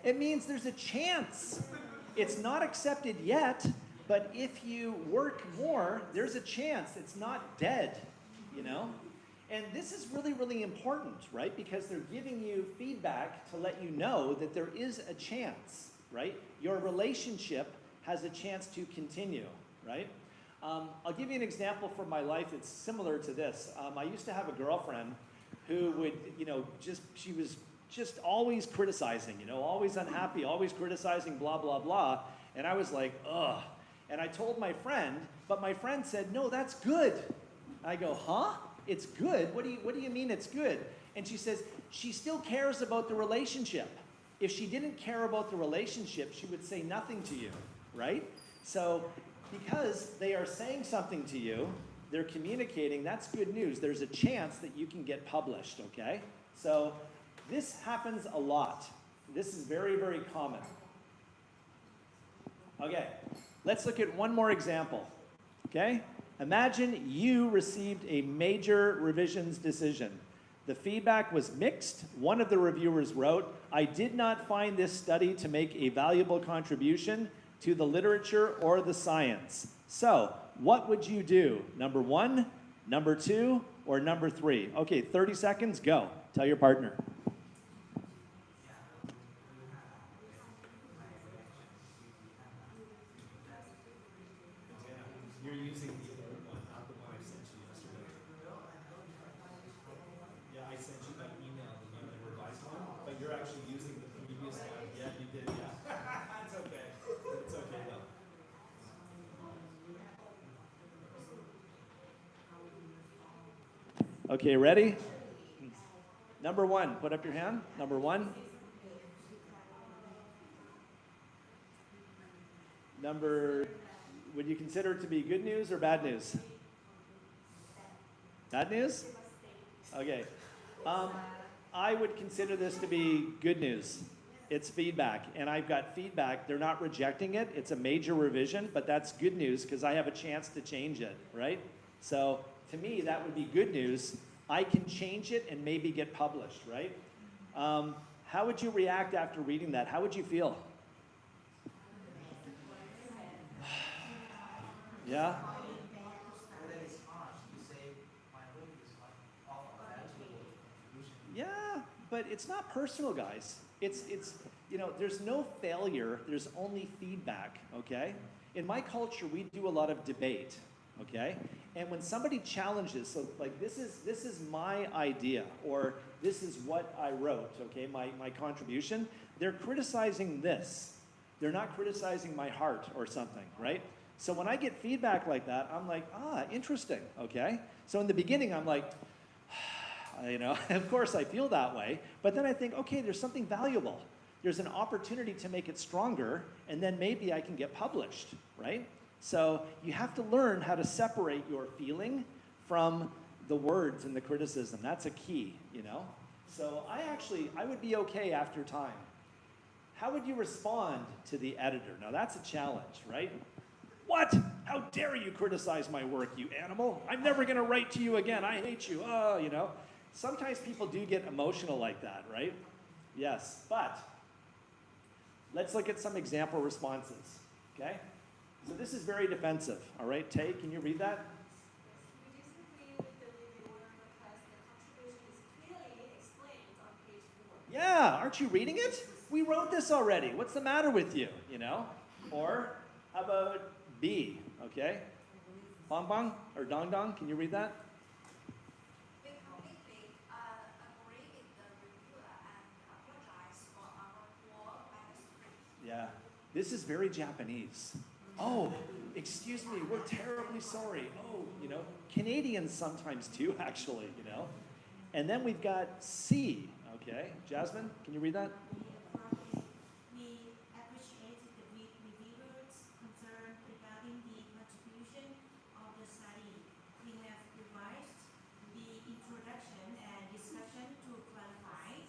Speaker 4: It means there's a chance. It's not accepted yet, but if you work more, there's a chance. It's not dead, you know? And this is really, really important, right? Because they're giving you feedback to let you know that there is a chance, right? Your relationship has a chance to continue, right? I'll give you an example from my life. It's similar to this. I used to have a girlfriend who would, she was just always criticizing, always unhappy, always criticizing, blah, blah, blah. And I was like, ugh. And I told my friend, but my friend said, no, that's good. I go, huh? It's good? What do you mean it's good? And she says, she still cares about the relationship. If she didn't care about the relationship, she would say nothing to you, right? So because they are saying something to you, they're communicating, that's good news. There's a chance that you can get published, okay? So this happens a lot. This is very, very common. Okay, let's look at one more example, okay? Imagine you received a major revisions decision. The feedback was mixed. One of the reviewers wrote, I did not find this study to make a valuable contribution to the literature or the science. So, what would you do? Number 1, number 2, or number 3? Okay, 30 seconds, go. Tell your partner.
Speaker 1: You're using the old one, not the one I sent you yesterday. Yeah, I sent you by email the revised one, but you're actually using the previous one. Yeah, you did, yeah. It's okay. It's okay, though.
Speaker 4: Okay, ready? Number 1, put up your hand. Number 1. Would you consider it to be good news or bad news? Bad news? Okay. I would consider this to be good news. It's feedback, and I've got feedback. They're not rejecting it. It's a major revision, but that's good news because I have a chance to change it, right? So to me, that would be good news. I can change it and maybe get published, right? How would you react after reading that? How would you feel? Yeah? Yeah, but it's not personal, guys. It's there's no failure, there's only feedback, okay? In my culture, we do a lot of debate, okay? And when somebody challenges, so like this is my idea, or this is what I wrote, okay, my contribution, they're criticizing this. They're not criticizing my heart or something, right? So when I get feedback like that, I'm like, interesting, okay? So in the beginning, I'm like, of course I feel that way, but then I think, okay, there's something valuable. There's an opportunity to make it stronger, and then maybe I can get published, right? So you have to learn how to separate your feeling from the words and the criticism. That's a key, So I would be okay after time. How would you respond to the editor? Now that's a challenge, right? What? How dare you criticize my work, you animal? I'm never going to write to you again. I hate you. Oh, you know. Sometimes people do get emotional like that, right? Yes, but let's look at some example responses, okay? So this is very defensive, all right? Tay, can you read that?
Speaker 3: We disagree with the reviewer because the contribution is clearly explained on page 4.
Speaker 4: Yeah, aren't you reading it? We wrote this already. What's the matter with you, you know? Or how about B, okay? Bong Bong or Dong Dong, can you read that?
Speaker 3: We completely agree with the reviewer and apologize for our poor manuscript.
Speaker 4: Yeah, this is very Japanese. Oh, excuse me, we're terribly sorry. Oh, you know, Canadians sometimes do actually, you know. And then we've got C, okay? Jasmine, can you read that?
Speaker 5: We appreciate the reviewers' concern regarding the contribution of the study. We have revised the introduction and discussion to clarify.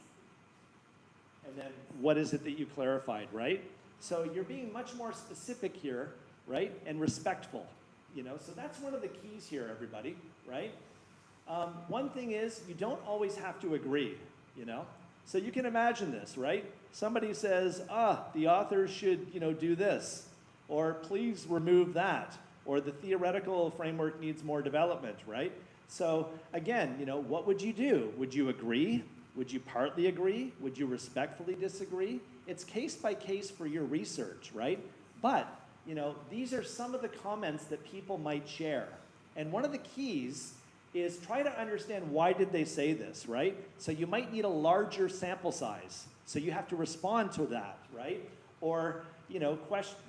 Speaker 4: And then what is it that you clarified, right? So you're being much more specific here, right? And respectful, you know? So that's one of the keys here, everybody, right? One thing is you don't always have to agree, you know? So you can imagine this, right? Somebody says, the author should, you know, do this, or please remove that, or the theoretical framework needs more development, right? So again, you know, what would you do? Would you agree? Would you partly agree? Would you respectfully disagree? It's case by case for your research, right? But, you know, these are some of the comments that people might share. And one of the keys is try to understand why did they say this, right? So you might need a larger sample size. So you have to respond to that, right? Or, you know,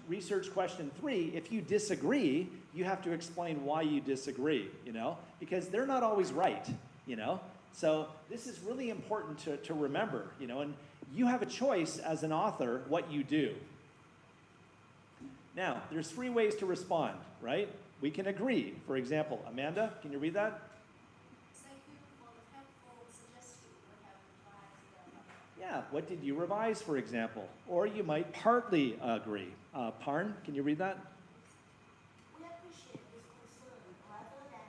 Speaker 4: research question 3, if you disagree, you have to explain why you disagree, you know? Because they're not always right, you know? So this is really important to remember, you know, and you have a choice as an author what you do. Now, there's 3 ways to respond, right? We can agree. For example, Amanda, can you read that?
Speaker 3: Thank you for the helpful suggestion. We have revised
Speaker 4: Yeah, what did you revise, for example? Or you might partly agree. Parn, can you read that?
Speaker 3: We appreciate this concern rather than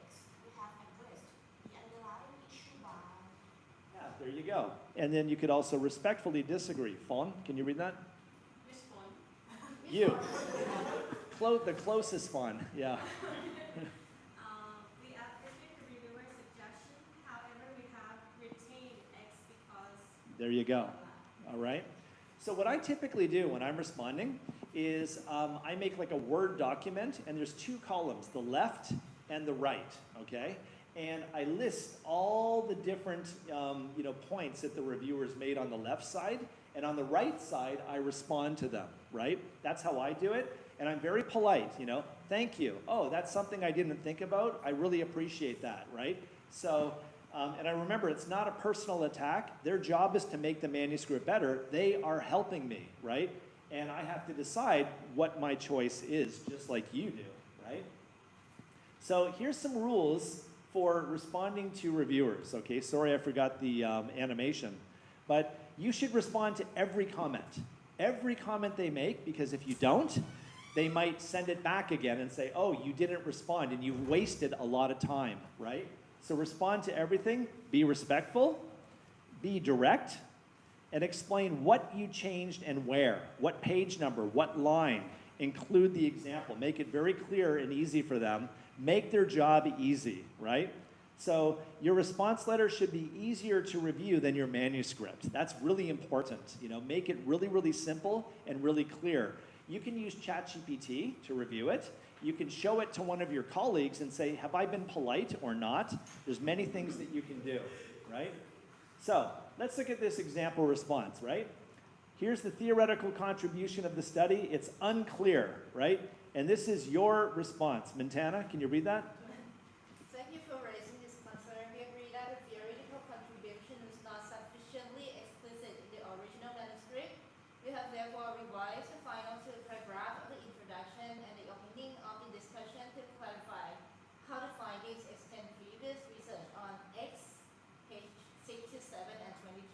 Speaker 3: X. We have addressed the underlying issue by.
Speaker 4: Yeah, there you go. And then you could also respectfully disagree. Fawn, can you read that?
Speaker 3: Which one?
Speaker 4: You. The closest Fawn, yeah.
Speaker 3: We appreciate the reviewer's suggestion. However, we have retained X because.
Speaker 4: There you go. All right. So what I typically do when I'm responding is I make like a Word document, and there's 2 columns, the left and the right, okay? And I list all the different you know, points that the reviewers made on the left side, and on the right side, I respond to them, right? That's how I do it, and I'm very polite, you know? Thank you. Oh, that's something I didn't think about. I really appreciate that, right? So, and I remember it's not a personal attack. Their job is to make the manuscript better. They are helping me, right? And I have to decide what my choice is, just like you do, right? So here's some rules for responding to reviewers, okay? Sorry I forgot the animation. But you should respond to every comment they make, because if you don't, they might send it back again and say, oh, you didn't respond and you've wasted a lot of time, right? So respond to everything, be respectful, be direct, and explain what you changed and where, what page number, what line, include the example, make it very clear and easy for them, make their job easy, right? So your response letter should be easier to review than your manuscript. That's really important, you know, make it really, really simple and really clear. You can use ChatGPT to review it. You can show it to one of your colleagues and say, have I been polite or not? There's many things that you can do, right? So let's look at this example response, right? Here's the theoretical contribution of the study. It's unclear, right? And this is your response. Montana, can you read that?
Speaker 6: Thank you for raising this concern. We agree that the theoretical contribution is not sufficiently explicit in the original manuscript. We have therefore revised the final 2 paragraphs of the introduction and the opening of the discussion to clarify how the findings extend previous research on X, page 67 and 22.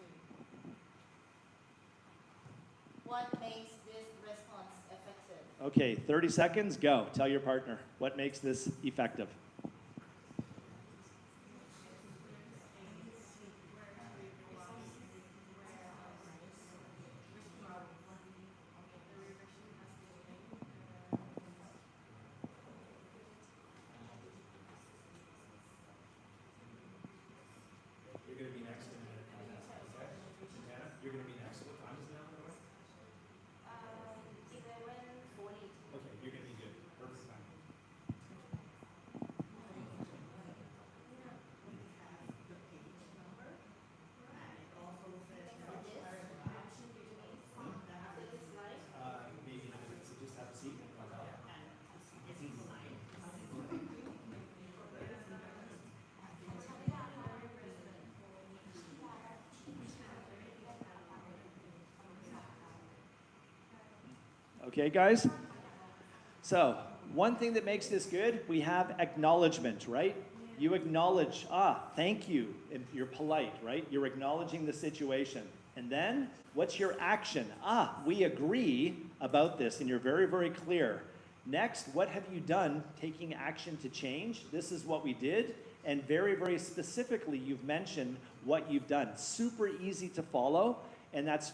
Speaker 4: Okay, 30 seconds, go. Tell your partner what makes this effective.
Speaker 1: You're going to be next in a minute. Okay? Santana, you're going to be next. What time is it now, by the way?
Speaker 6: 11:40.
Speaker 1: Okay, you're going to be good. Perfect time.
Speaker 2: The page number, and it also says which paragraph
Speaker 6: After this slide.
Speaker 1: Maybe in a minute, so just have a seat and come out.
Speaker 2: and it's signed.
Speaker 4: Okay, guys? So, one thing that makes this good, we have acknowledgement, right? You acknowledge, thank you, and you're polite, right? You're acknowledging the situation. And then, what's your action? We agree about this, and you're very, very clear. Next, what have you done taking action to change? This is what we did. And very, very specifically, you've mentioned what you've done. Super easy to follow. And that's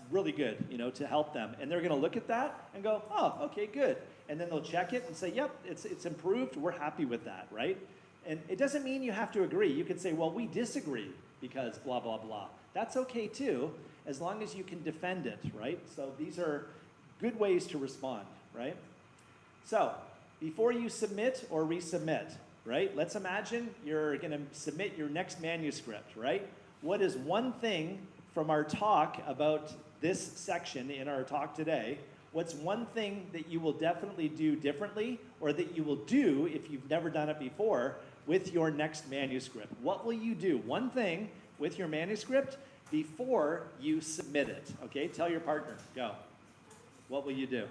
Speaker 4: really good, you know, to help them. And they're going to look at that and go, oh, okay, good. And then they'll check it and say, yep, it's improved. We're happy with that, right? And it doesn't mean you have to agree. You could say, well, we disagree because blah, blah, blah. That's okay too, as long as you can defend it, right? So these are good ways to respond, right? So before you submit or resubmit, right? Let's imagine you're going to submit your next manuscript, right? What is one thing from our talk about this section in our talk today, what's one thing that you will definitely do differently or that you will do if you've never done it before with your next manuscript? What will you do? One thing with your manuscript before you submit it. Okay, tell your partner, go. What will you do?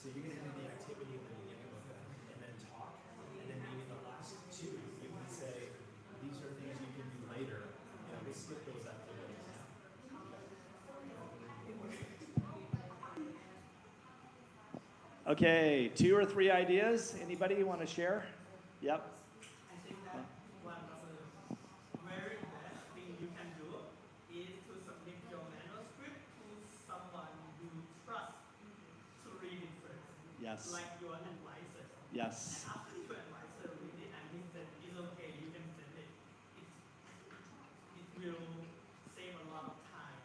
Speaker 1: So you're going to do the activity in the beginning of it, and then talk, and then maybe the last two, you can say, these are things you can do later. You know, we'll skip those activities now.
Speaker 4: Okay, 2 or 3 ideas. Anybody want to share? Yep.
Speaker 2: I think that one of the very best thing you can do is to submit your manuscript to someone you trust to read it first,
Speaker 4: Yes.
Speaker 2: like your advisor.
Speaker 4: Yes.
Speaker 2: And after your advisor read it and he said it's okay, you can send it. It will save a lot of time.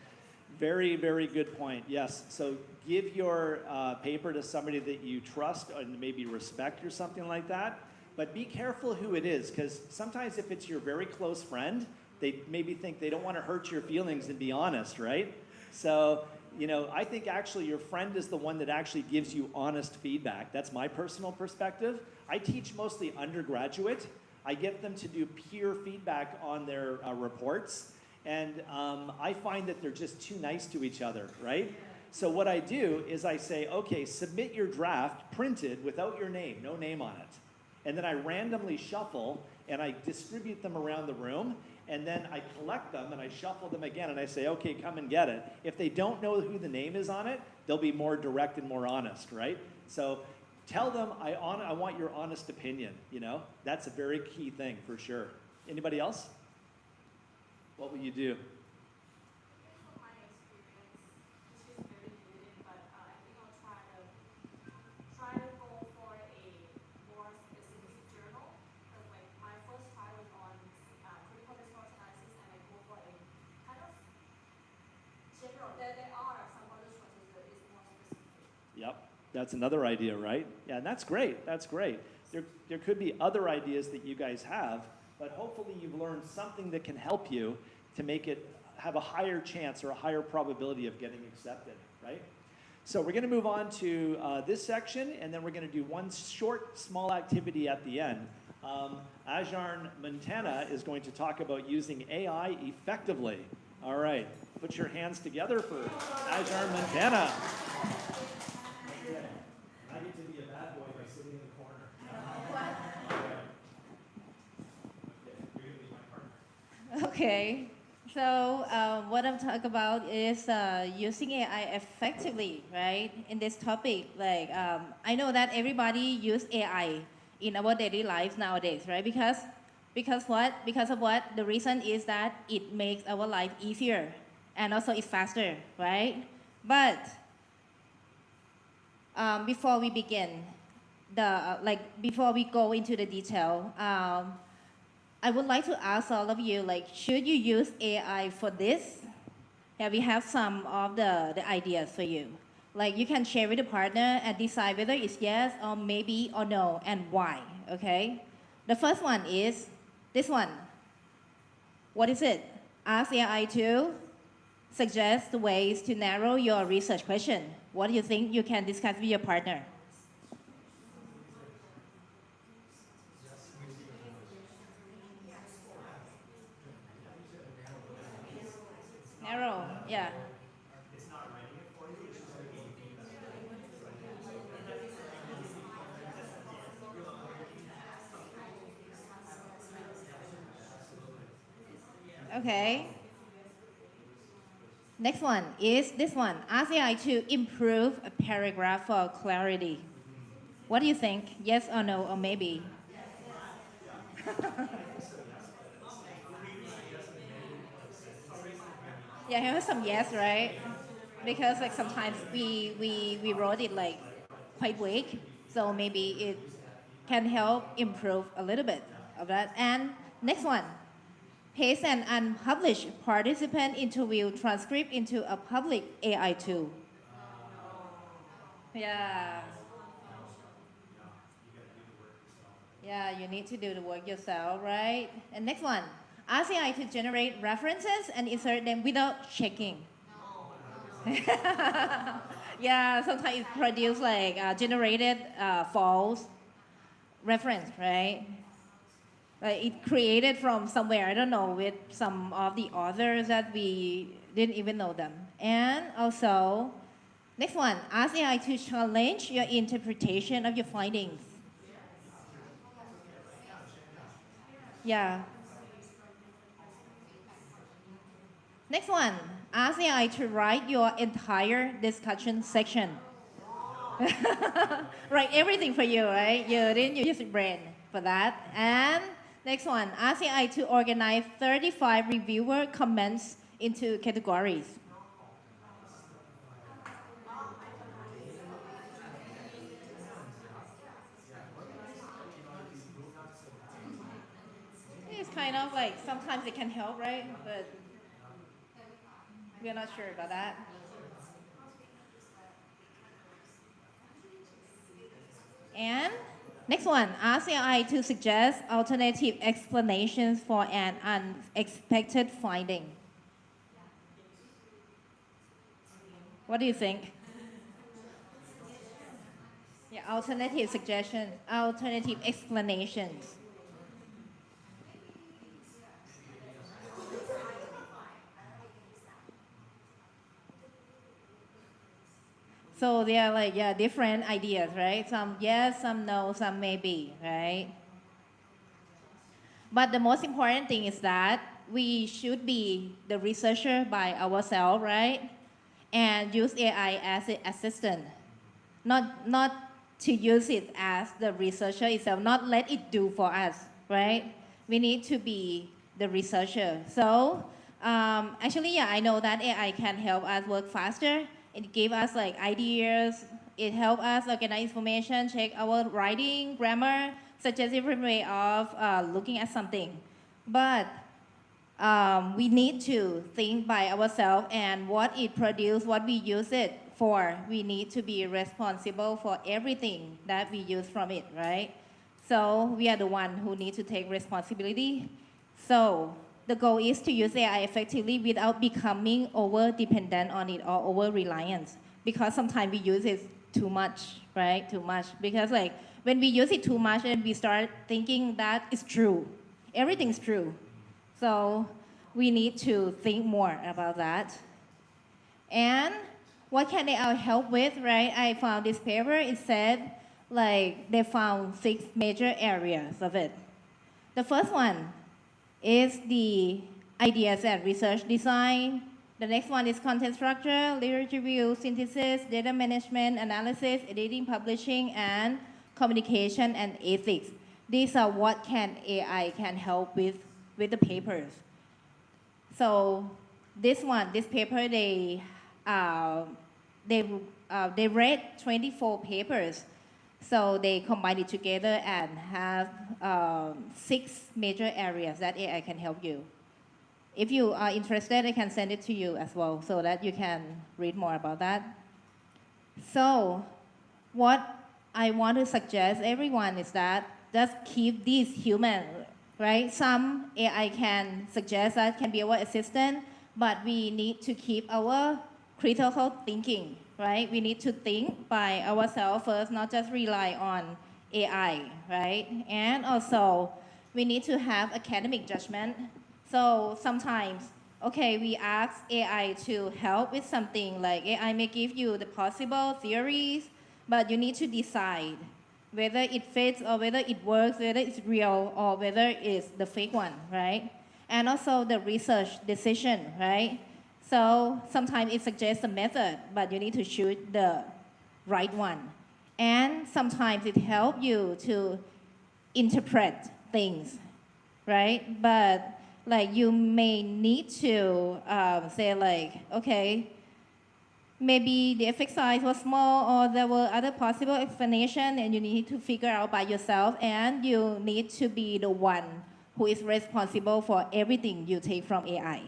Speaker 2: And
Speaker 4: Very, very good point. Yes. So give your paper to somebody that you trust and maybe respect or something like that. But be careful who it is, because sometimes if it's your very close friend, they maybe think they don't want to hurt your feelings and be honest, right? So, you know, I think actually your friend is the one that actually gives you honest feedback. That's my personal perspective. I teach mostly undergraduate. I get them to do peer feedback on their reports. And I find that they're just too nice to each other, right? So what I do is I say, okay, submit your draft printed without your name, no name on it. And then I randomly shuffle and I distribute them around the room. And then I collect them and I shuffle them again and I say, okay, come and get it. If they don't know who the name is on it, they'll be more direct and more honest, right? So tell them, I want your honest opinion, you know? That's a very key thing for sure. Anybody else? What will you do?
Speaker 7: From my experience, this is very limited, but I think I'll try to go for a more specific journal. Because like my first try was on critical resource analysis, and I go for a kind of general. There are some other sources that is more specific.
Speaker 4: Yep, that's another idea, right? Yeah, and that's great. That's great. There could be other ideas that you guys have, but hopefully you've learned something that can help you to make it have a higher chance or a higher probability of getting accepted, right? So we're going to move on to this section, and then we're going to do one short, small activity at the end. I Ajarn Montana is going to talk about using AI effectively. All right, put your hands together for Ajarn Montana.
Speaker 1: Okay. I get to be a bad boy by sitting in the corner. Okay, you're gonna be my partner.
Speaker 6: Okay. So what I'm talking about is using AI effectively, right? In this topic, like I know that everybody use AI in our daily lives nowadays, right? Because what? Because of what? The reason is that it makes our life easier and also it's faster, right? But before we begin, before we go into the detail, I would like to ask all of you, like, should you use AI for this? Yeah, we have some of the ideas for you. Like, you can share with the partner and decide whether it's yes or maybe or no and why, okay? The first one is this one. What is it? Ask AI to suggest ways to narrow your research question. What do you think you can discuss with your partner? Narrow, yeah.
Speaker 1: It's not writing it for you, it's just giving you feedback.
Speaker 6: Okay. Next one is this one. Ask AI to improve a paragraph for clarity. What do you think? Yes or no or maybe? Yeah, here are some yes, right? Because like sometimes we wrote it like quite weak, so maybe it can help improve a little bit of that. And next one, paste an unpublished participant interview transcript into a public AI tool. Yeah. Yeah, you need to do the work yourself, right? And next one, ask AI to generate references and insert them without checking. Yeah, sometimes it produce like generated false reference, right? Like it created from somewhere, I don't know, with some of the authors that we didn't even know them. And also, next one, ask AI to challenge your interpretation of your findings. Yeah. Next one, ask AI to write your entire discussion section. Write everything for you, right? You didn't use your brain for that. And next one, ask AI to organize 35 reviewer comments into categories. It's kind of like sometimes it can help, right? But we're not sure about that. And next one, ask AI to suggest alternative explanations for an unexpected finding. What do you think? Yeah, alternative suggestions, alternative explanations. So they are like, yeah, different ideas, right? Some yes, some no, some maybe, right? But the most important thing is that we should be the researcher by ourselves, right? And use AI as an assistant. Not to use it as the researcher itself, not let it do for us, right? We need to be the researcher. So actually, yeah, I know that AI can help us work faster. It give us like ideas. It help us organize information, check our writing, grammar, suggest different way of looking at something. But we need to think by ourselves and what it produces, what we use it for. We need to be responsible for everything that we use from it, right? So we are the one who need to take responsibility. So the goal is to use AI effectively without becoming over dependent on it or over reliant. Because sometimes we use it too much, right? Too much. Because like when we use it too much and we start thinking that it's true, everything's true. So we need to think more about that. And what can AI help with, right? I found this paper, it said like they found 6 major areas of it. The first one is the ideas and research design. The next one is content structure, literature review, synthesis, data management, analysis, editing, publishing, and communication and ethics. These are what can AI can help with the papers. So this paper, they read 24 papers. So they combine it together and have 6 major areas that AI can help you. If you are interested, I can send it to you as well so that you can read more about that. So what I want to suggest everyone is that just keep these human, right? Some AI can suggest that can be our assistant, but we need to keep our critical thinking, right? We need to think by ourselves first, not just rely on AI, right? And also, we need to have academic judgment. So sometimes, okay, we ask AI to help with something, like AI may give you the possible theories, but you need to decide whether it fits or whether it works, whether it's real or whether it's the fake one, right? And also the research decision, right? So sometimes it suggests a method, but you need to choose the right one. And sometimes it helps you to interpret things, right? But like you may need to say like, okay, maybe the effect size was small or there were other possible explanations and you need to figure out by yourself, and you need to be the one who is responsible for everything you take from AI.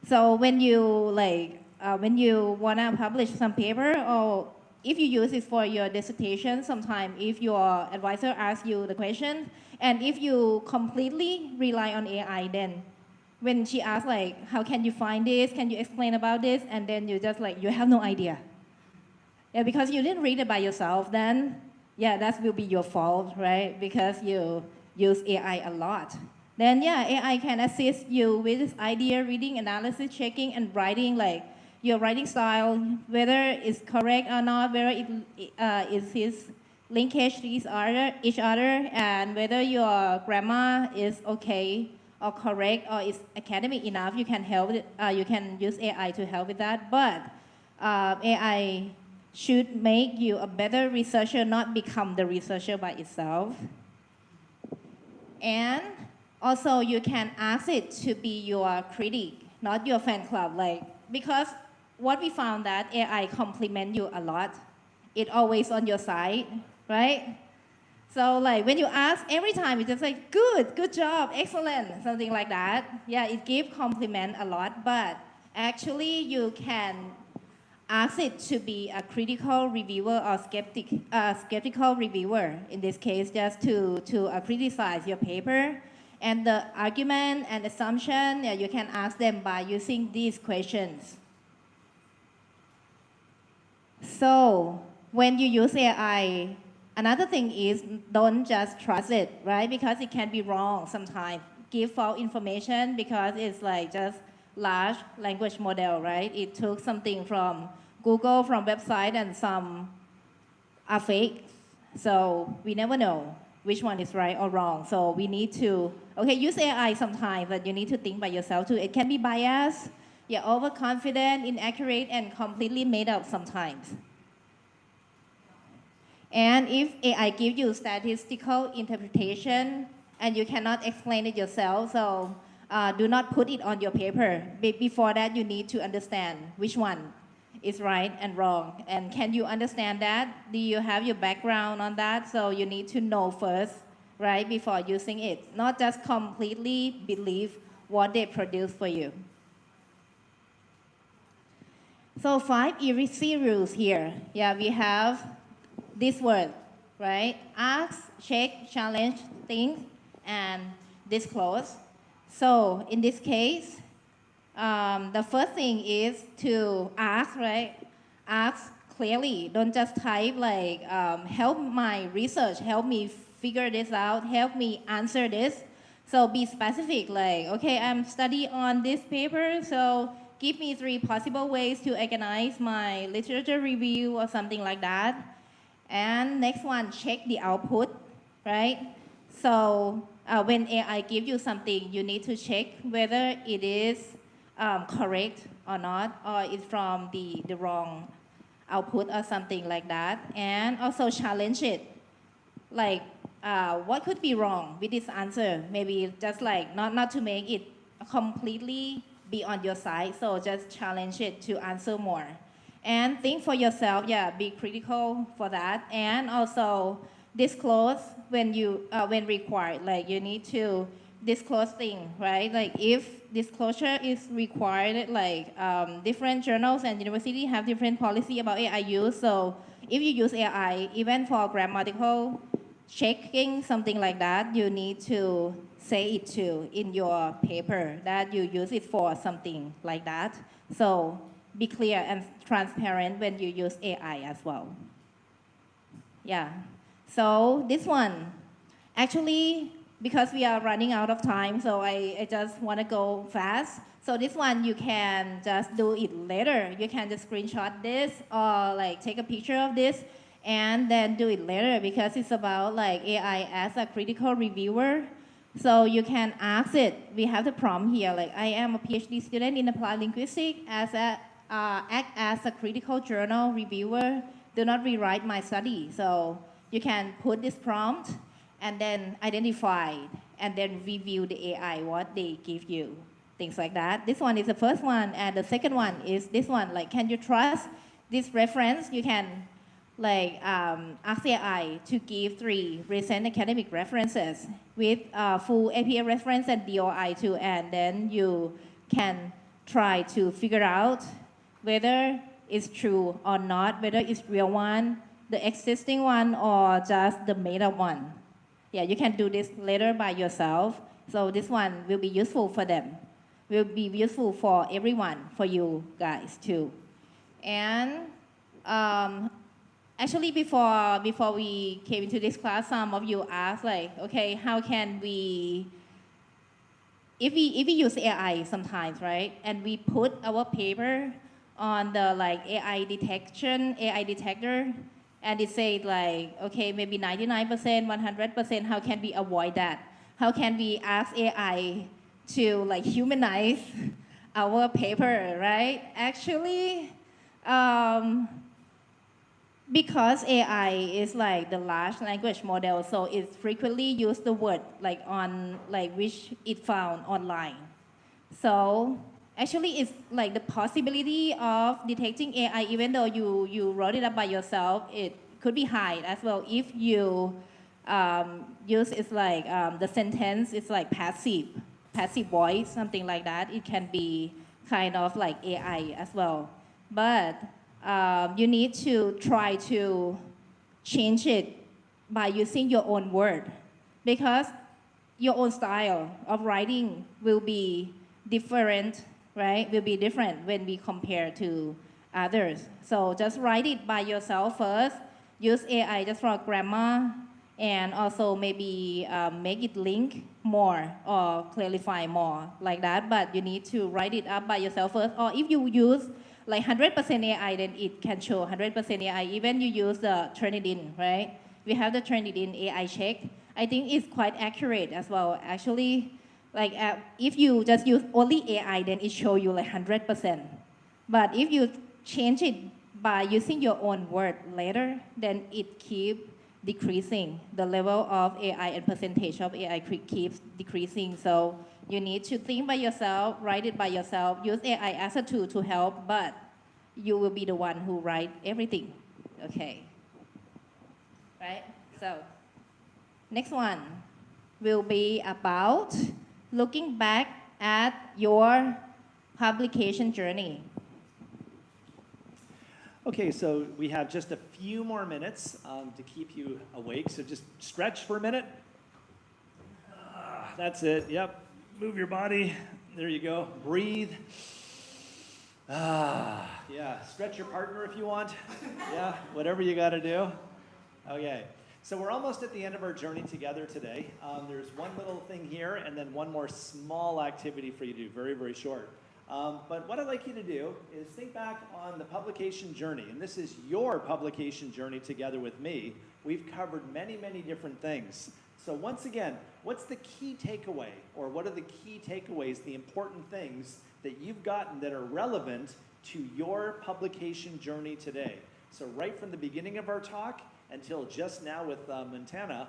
Speaker 6: So when you wanna publish some paper, or if you use it for your dissertation, sometimes if your advisor asks you the question, and if you completely rely on AI, then when she asks like, how can you find this? Can you explain about this? And then you just like, you have no idea. Yeah, because you didn't read it by yourself, then yeah, that will be your fault, right? Because you use AI a lot. Then yeah, AI can assist you with this idea, reading, analysis, checking, and writing, like your writing style, whether it's correct or not, whether it is his linkage to each other, and whether your grammar is okay or correct or is academic enough. You can help it, you can use AI to help with that. But AI should make you a better researcher, not become the researcher by itself. And also, you can ask it to be your critic, not your fan club. Like, because what we found that AI compliment you a lot. It always on your side, right? So like when you ask, every time it's just like, good job, excellent, something like that. Yeah, it gives compliment a lot, but actually you can ask it to be a critical reviewer or skeptical reviewer. In this case, just to criticize your paper. And the argument and assumption, yeah, you can ask them by using these questions. So when you use AI, another thing is don't just trust it, right? Because it can be wrong sometimes. Give false information because it's like just large language model, right? It took something from Google, from website, and some are fake. So we never know which one is right or wrong. So we need to, okay, use AI sometimes, but you need to think by yourself too. It can be biased, yeah, overconfident, inaccurate, and completely made up sometimes. And if AI gives you statistical interpretation and you cannot explain it yourself, so do not put it on your paper. Before that, you need to understand which one is right and wrong. And can you understand that? Do you have your background on that? So you need to know first, right, before using it. Not just completely believe what they produce for you. So 5 ERIC rules here. Yeah, we have this word, right? Ask, check, challenge, think, and disclose. So in this case, the first thing is to ask, right? Ask clearly. Don't just type like, help my research, help me figure this out, help me answer this. So be specific, like, okay, I'm studying on this paper, so give me 3 possible ways to organize my literature review or something like that. And next one, check the output, right? So when AI gives you something, you need to check whether it is correct or not, or it's from the wrong output or something like that. And also challenge it. Like, what could be wrong with this answer? Maybe just like not to make it completely be on your side, so just challenge it to answer more. And think for yourself, yeah, be critical for that. And also disclose when required, like you need to disclose things, right? Like if disclosure is required, like different journals and universities have different policy about AI use. So if you use AI, even for grammatical checking, something like that, you need to say it too in your paper that you use it for something like that. So be clear and transparent when you use AI as well. Yeah. So this one, actually, because we are running out of time, so I just want to go fast. So this one, you can just do it later. You can just screenshot this or like take a picture of this and then do it later because it's about like AI as a critical reviewer. So you can ask it. We have the prompt here, like I am a PhD student in applied linguistics act as a critical journal reviewer. Do not rewrite my study. So you can put this prompt and then identify and then review the AI, what they give you, things like that. This one is the first one, and the second one is this one, like, can you trust this reference? You can like ask AI to give 3 recent academic references with full APA reference and DOI too, and then you can try to figure out whether it's true or not, whether it's real one, the existing one, or just the made up one. Yeah, you can do this later by yourself. So this one will be useful for them. Will be useful for everyone, for you guys too. And actually before we came into this class, some of you asked like, okay, how can we, if we use AI sometimes, right? And we put our paper on the like AI detector, and it says like, okay, maybe 99%, 100%, how can we avoid that? How can we ask AI to like humanize our paper, right? Actually, because AI is like the large language model, so it frequently use the word like on like which it found online. So actually it's like the possibility of detecting AI, even though you wrote it up by yourself, it could be high as well if you use it's like the sentence is like passive voice, something like that. It can be kind of like AI as well. But you need to try to change it by using your own word, because your own style of writing will be different, right? Will be different when we compare to others. So just write it by yourself first. Use AI just for grammar, and also maybe make it link more or clarify more like that. But you need to write it up by yourself first. Or if you use like 100% AI, then it can show 100% AI. Even you use the Turnitin, right? We have the Turnitin AI check. I think it's quite accurate as well. Actually, like if you just use only AI, then it show you like 100%. But if you change it by using your own word later, then it keeps decreasing. The level of AI and percentage of AI keeps decreasing. So you need to think by yourself, write it by yourself, use AI as a tool to help, but you will be the one who write everything. Okay. Right? So next one will be about looking back at your publication journey.
Speaker 4: Okay, so we have just a few more minutes to keep you awake. So just stretch for a minute. That's it. Yep. Move your body. There you go. Breathe. Yeah, stretch your partner if you want. Yeah, whatever you got to do. Okay, so we're almost at the end of our journey together today. There's one little thing here and then one more small activity for you to do, very, very short. But what I'd like you to do is think back on the publication journey, and this is your publication journey together with me. We've covered many, many different things. So once again, what's the key takeaway, or what are the key takeaways, the important things that you've gotten that are relevant to your publication journey today? So right from the beginning of our talk until just now with Montana,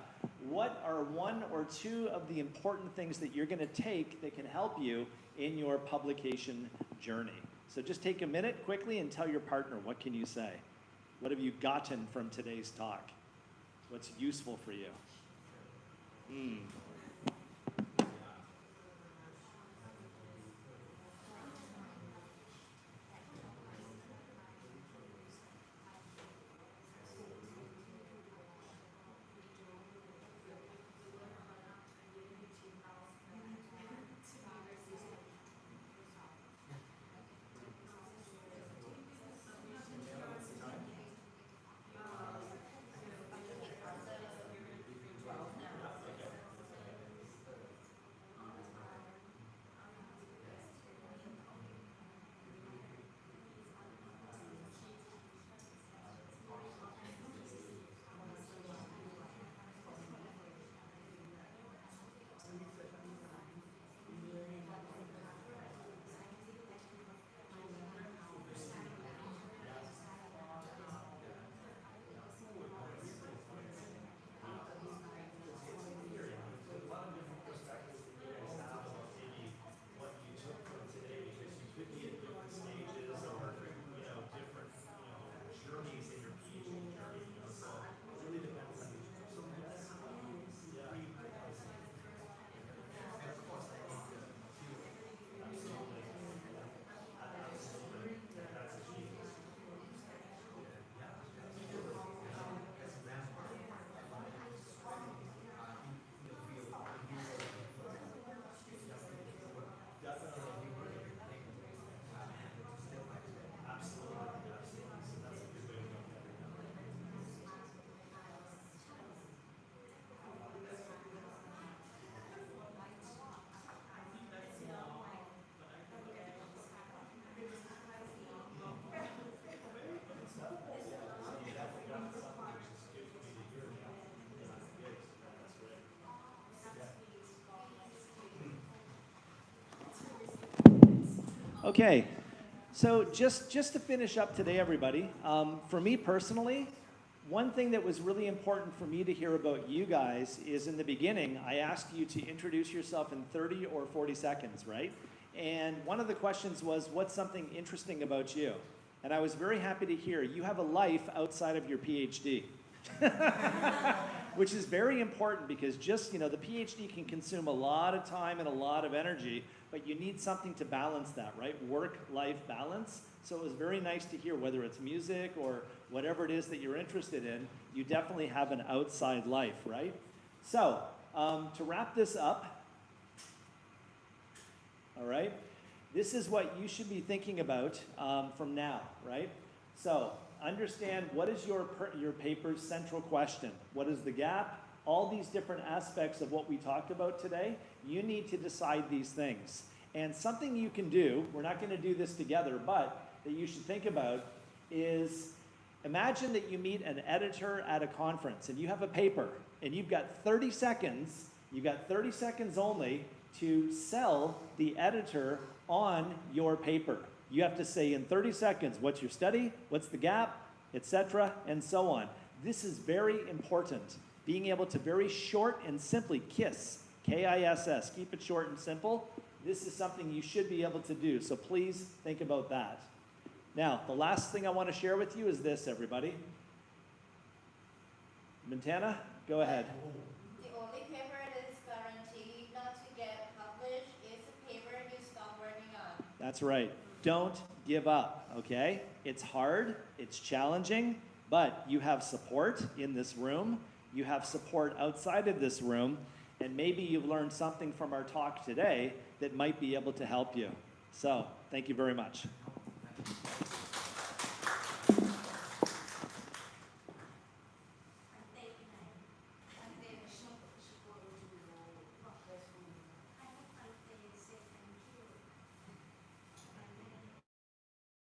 Speaker 4: what are one or two of the important things that you're going to take that can help you in your publication journey? So just take a minute quickly and tell your partner, what can you say? What have you gotten from today's talk? What's useful for you? Okay, so just to finish up today, everybody, for me personally, one thing that was really important for me to hear about you guys is in the beginning, I asked you to introduce yourself in 30 or 40 seconds, right? And one of the questions was, what's something interesting about you? And I was very happy to hear you have a life outside of your PhD. Which is very important because just, the PhD can consume a lot of time and a lot of energy, but you need something to balance that, right? Work-life balance. So it was very nice to hear, whether it's music or whatever it is that you're interested in, you definitely have an outside life, right? So, to wrap this up, all right, this is what you should be thinking about from now, right? So, understand what is your paper's central question. What is the gap? All these different aspects of what we talked about today, you need to decide these things. And something you can do, we're not going to do this together, but that you should think about is, imagine that you meet an editor at a conference and you have a paper and you've got 30 seconds, only to sell the editor on your paper. You have to say in 30 seconds, what's your study, what's the gap, etc., and so on. This is very important. Being able to very short and simply KISS, K-I-S-S, keep it short and simple. This is something you should be able to do, so please think about that. Now, the last thing I want to share with you is this, everybody. Montana, go ahead.
Speaker 6: The only paper that is guaranteed not to get published is the paper you stop working on.
Speaker 4: That's right. Don't give up, okay? It's hard, it's challenging, but you have support in this room, you have support outside of this room, and maybe you've learned something from our talk today that might be able to help you. So, thank you very much.